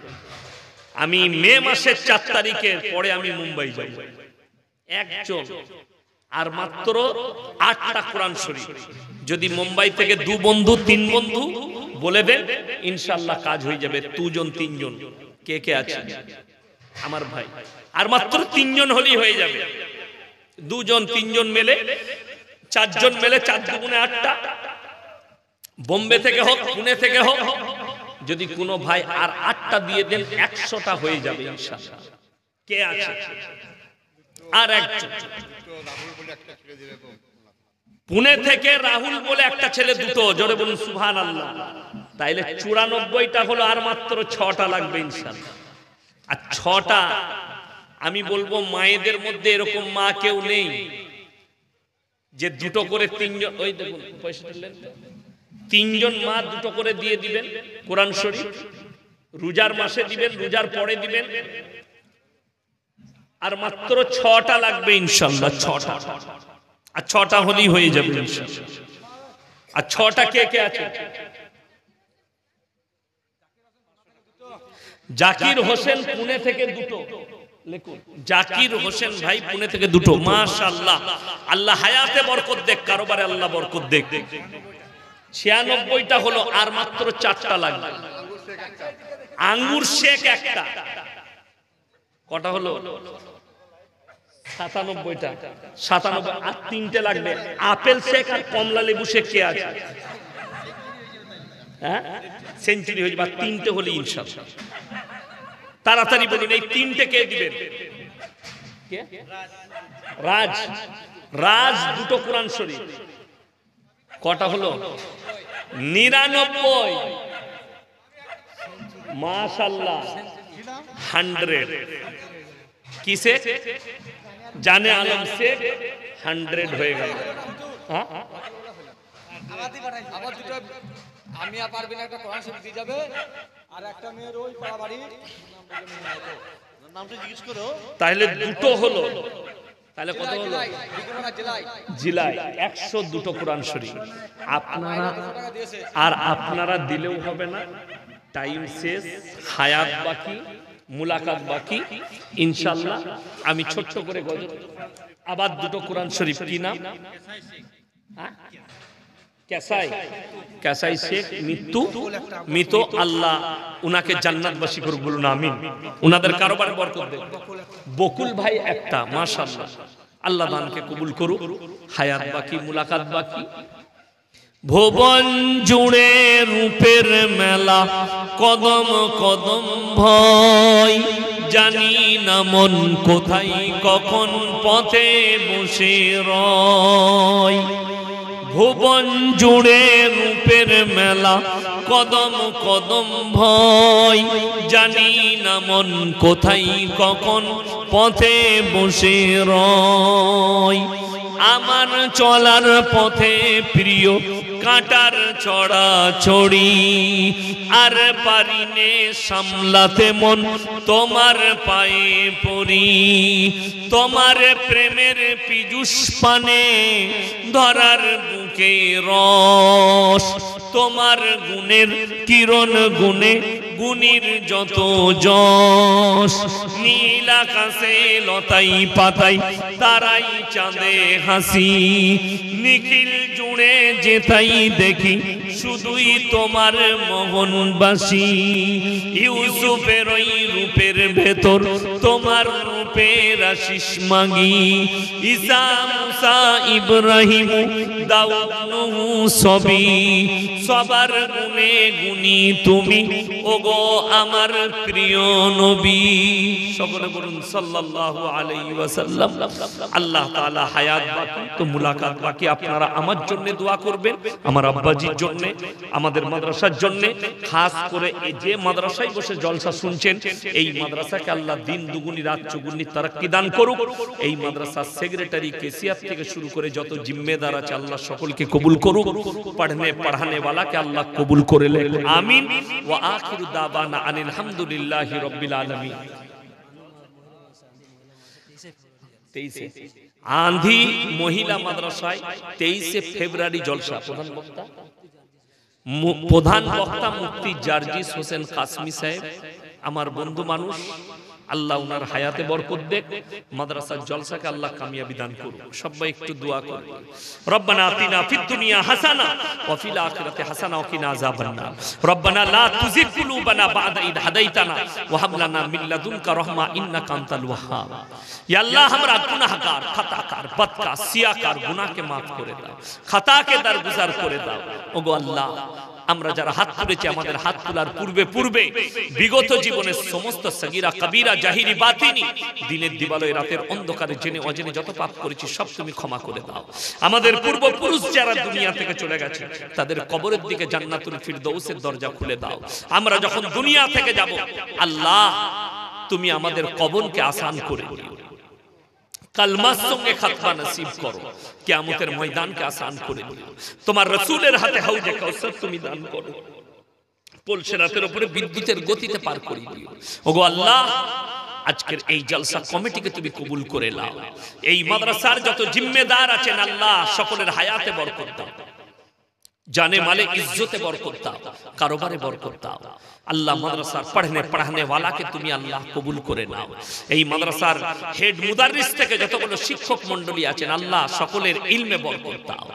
আমি মে মাসের 4 তারিখের পরে আমি মুম্বাই যাব, একজন আর মাত্র 8টা কোরআন শরীফ। যদি মুম্বাই থেকে 2 বন্ধু 3 বন্ধু বলে দেন ইনশাআল্লাহ কাজ হয়ে যাবে। 2 জন 3 জন কে কে আছে আমার ভাই, আর মাত্র 3 জন হলেই হয়ে যাবে। 2 জন 3 জন মেলে 4 জন মেলে 4 দুগুণে 8টা, বোম্বে থেকে হোক পুনে থেকে হোক, যদি কোনো ভাই আর 8টা দিয়ে দেন 100টা হয়ে যাবে ইনশাআল্লাহ। কে আছে আর একজন? পুনে থেকে রাহুল বলে একটা ছেলে, 2টো, জোরে বলুন সুবহানাল্লাহ। তাইলে 94টা হলো, আর মাত্র 6টা লাগবে ইনশাআল্লাহ। আর 6টা আমি বলবো মায়েদের মধ্যে এরকম মা কেউ নেই যে 2টো করে 3 জন, ওই দেখুন পয়সা দিলেন, 3 জন মা 2টো করে দিয়ে দিবেন কোরআন শরীফ। রোজার মাসে দিবেন, রোজার পরে দিবেন, আর মাত্র 6টা লাগবে ইনশাআল্লাহ। 6টা, আর 6টা হলেই হয়ে যাবে ইনশাআল্লাহ। আর 6টা কে কে আছে? জাকির হোসেন পুনে থেকে 2টো লিখুন, জাকির হোসেন ভাই পুনে থেকে 2টো, মাশাআল্লাহ। আল্লাহ হায়াতে বরকত দেখ, কারোবারে আল্লাহ বরকত দেখ। 96টা হলো, আর মাত্র 4টা লাগবে। আঙ্গুর শেখ একটা, কটা হলো? 97টা, 97, আর 3টে লাগবে। আপেল শেখ আর কমলা লেবু শেখ কে আছে? হ্যাঁ সেঞ্চুরি হয়ে যাবে, 3টে হলে ইনশাআল্লাহ। তাড়াতাড়ি বলুন এই 3টে কে দিবেন? রাজ, রাজ 2টো কোরআন শরীফ। কটা হলো? 99, মাশাআল্লাহ। 100 কিসে? জানে আলম শেখ 100 হয়ে গেল। হ্যাঁ আবার 2টো আমি আর পারবি না, একটা কোরআন শরীফ দিয়ে যাবে, আর একটা মেয়ের ওই পাড়া বাড়ি নামটা জিজ্ঞেস করো। তাহলে 2টো হলো, তাহলে কত হলো? জেলায় 102টো কোরআন শরীফ। আপনারা আর আপনারা দিলেও হবে না, টাইম শেষ, হায়াত বাকি, মুলাকাত বাকি ইনশাআল্লাহ। আমি ছোট্ট করে গজল, আবার 2টো কোরআন শরীফ। কি নাম? কেসাই, কেসাই শেখ মৃত, আল্লাহ উনাকে জান্নাতবাসী করুক, বলুন আমিন। উনাদের কারোবারে বরকত দেন। বকুল ভাই একটা, মাশাআল্লাহ, আল্লাহ দানকে কবুল করুক। হায়াত বাকি, মুলাকাত বাকি। ভুবন জুড়ে রূপের মেলা, কদম কদম ভয়, জানি না মন কোথায় কখন পথে বসে রয়। ভুবন জুড়ে রূপের মেলা, কদম কদম ভয়, জানি না মন কোথায় কখন পথে বসে রয়। আমার চলার পথে প্রিয় কাঁটার ছড়াছড়ি, আর পারিনে সামলাতে মন তোমার পায়ে পড়ি। তোমার প্রেমের পীযুষ পানে ধরার বুকে রস, তোমার গুণের কিরণ গুণে গুণীর যত যশ। নীল আকাশে লতাই পাতাই তারাই চাঁদে হাসি, নিখিল জুড়ে যেতাই দেখি শুধুই তোমার মোহনবাসী। ইউসুফের ওই রূপের ভেতর তোমার রূপের আশিস মাগি। ঈসা মুসা ইব্রাহিম দাউদ নূহ সবই, সবার গুণে গুণী তুমি ওগো আমার প্রিয় নবী। সকলে বলুন সাল্লাল্লাহু আলাইহি ওয়াসাল্লাম। আল্লাহ তাআলা হায়াত বাকি তো মুলাকাত বাকি। আপনারা আমার জন্য দোয়া করবেন, আমার আব্বাজির জন্য, আমাদের মাদ্রাসার জন্য, খাস করে এই যে মাদ্রাসায় বসে জলসা শুনছেন, এই মাদ্রাসাকে আল্লাহ দিন দুগুনি রাত চৌগুনি তারাক্কি দান দান করুক। এই মাদ্রাসার সেক্রেটারি কেসিয়ার থেকে শুরু করে যত জিম্মেদার আছে আল্লাহ সকলকে কবুল করুক। পড়ানে ওয়ালাকে আল্লাহ কবুল করে লেন, আমিন। ওয়া আখিরু দাওয়ানা আনিল হামদুলিল্লাহি রাব্বিল আলামিন। 23 আঁধি মহিলা মাদ্রাসায় 23 ফেব্রুয়ারি জলসা। প্রধান বক্তা মুফতি জার্জিস হোসেন কাসমি সাহেব, আমার বন্ধু মানুষ, আল্লাহ উনার হায়াতে বরকত দেখ, মাদ্রাসার জলসাকে আল্লাহ কামিয়াবি দান করুক। সবাই একটু দোয়া করুন। রব্বানা আতিনা ফিদ দুনিয়া হাসানা ওয়া ফিল আখিরাতি হাসানা ওয়া কিনা আযাবান নার। রব্বানা লা তুযিগ কুলুবানা বা'দা ইদ হাদাইতানা ওয়া হাব লানা মিন লাদুনকা রাহমা ইন্নাকা আনতাল ওয়াহ্হাব। ইয়া আল্লাহ, আমরা গুনাহগার, খাতাকার, বদকার, সিয়াকার, গুনাহকে maaf করে দাও, খাতাকে দরগুজার করে দাও। ওগো আল্লাহ, আমরা যারা হাত তুলেছি, আমাদের হাত তোলার পূর্বে পূর্বে বিগত জীবনের সমস্ত সগীরা কবিরা জাহিরি বাতিনি, দিনের দিবালয় রাতের অন্ধকারে জেনে অজেনে যত পাপ করেছি সব তুমি ক্ষমা করে দাও। আমাদের পূর্বপুরুষ যারা দুনিয়া থেকে চলে গেছে তাদের কবরের দিকে জান্নাতুল ফিরদৌসের দরজা খুলে দাও। আমরা যখন দুনিয়া থেকে যাব আল্লাহ, তুমি আমাদের কবরকে আসান করে দিও, কালমার সঙ্গে খাতমা নসিব করো, কিয়ামতের ময়দানকে আসান করে দিও। তোমার রাসূলের হাতে হাউজে কাউসার তুমি দান করো, পলসে রাতের উপরে বিদ্যুতের গতিতে পার করে দিও। ওগো আল্লাহ, আজকের এই জলসা কমিটিকে তুমি কবুল করে নাও। এই মাদ্রাসার যত জিম্মেদার আছেন আল্লাহ, সকলের হায়াতে বরকত দাও, জানে মালে ইজ্জতে বরকত দাও, কারোবারে বরকত দাও। আল্লাহ, মাদ্রাসার পড়ানে ওয়ালাকে তুমি আল্লাহ কবুল করে নাও। এই মাদ্রাসার হেড মুদাররিস থেকে যতগুলো শিক্ষক মণ্ডলী আছেন আল্লাহ, সকলের ইলমে বরকত দাও।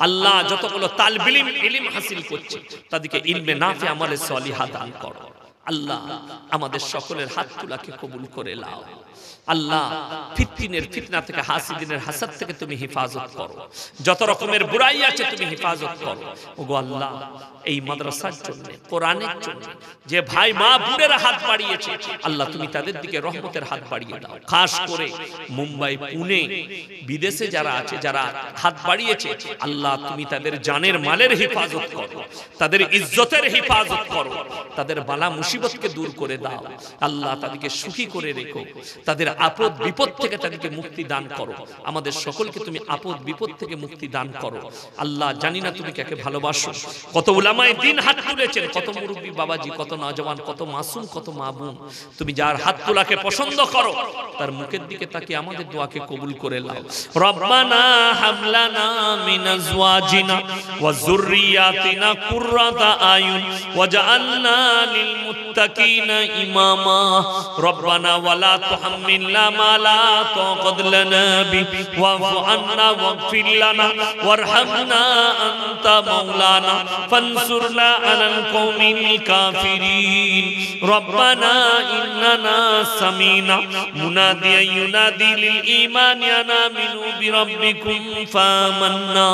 আল্লাহ, যতগুলো তালিবে ইলম হাসিল করছে তাদেরকে ইলমে নাফে আমলে সালিহা দান করো। আল্লাহ, আমাদের সকলের হাত তোলাকে কবুল করে নাও। আল্লাহ, ফিতনা থেকে, হাসিদিনের হাসাদ থেকে তুমি হেফাজত করো, যত রকমের বুরাই আছে তুমি হেফাজত করো। ওগো আল্লাহ, এই মাদ্রাসার জন্য, কোরআনের জন্য যে ভাই মা বোনেরা হাত বাড়িয়েছে আল্লাহ, তুমি তাদের দিকে রহমতের হাত বাড়িয়ে দাও। খাস করে মুম্বাই, পুনে, বিদেশে যারা আছে, যারা হাত বাড়িয়েছে আল্লাহ, তুমি তাদের জানের মালের হেফাজত করো, তাদের ইজ্জতের হেফাজত করো, তাদের বালা মুসিবতকে দূর করে দাও। আল্লাহ, তাদেরকে সুখী করে রেখো, তাদের আপদ বিপদ থেকে তাদেরকে মুক্তি দান করো। আমাদের সকলকে তুমি আপদ বিপদ থেকে মুক্তি দান করো। আল্লাহ, জানি না তুমি কাকে ভালোবাসো। কত উলামায়ে দ্বীন হাত তুলেছেন, কত মুরব্বী বাবাজি, কত নওজওয়ান, কত মাসুম, কত মা বোন। তুমি যার হাত তোলাকে পছন্দ করো তার মুখের দিকে তাকিয়ে আমাদের দোয়াকে কবুল করে নাও। রব্বানা হাবলানা মিন আজওয়াজিনা ওয়া যুররিয়াতিনা কুররাতা আয়ুন ওয়াজআলনা লিল মুত্তাকিনা ইমামা। রব্বানা ওয়ালা তুহাম্মিলনা মা লা তাকাত লানা বিহি ওয়াফু আন্না ওয়াগফির লানা ওয়ারহামনা আনতা মাওলানা ফানসুরনা আলাল কওমিল কাফিরিন। রব্বানা ইন্নানা সামিনা মুনাদিয়ান ইউনাদি লিল ঈমানি আন আমিনু বিরাব্বিকুম ফামান্না।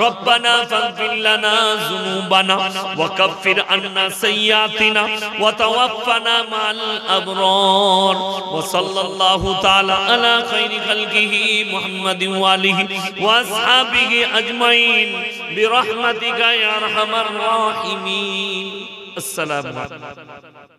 রব্বানা ফাগফির লানা যুনুবানা ওয়া কাফির আন্না সাইয়্যাতিনা ওয়া তাওয়াফানা মা'আল আবরার। ওয়া সাল্লাল্লাহু তাআলা আলা খায়রি খালকিহি মুহাম্মাদিন ওয়া আলিহি ওয়া আসহাবিহি আজমাইন বিরহমাতিকা ইয়া আরহামার রাহিমিন। আসসালামু আলাইকুম।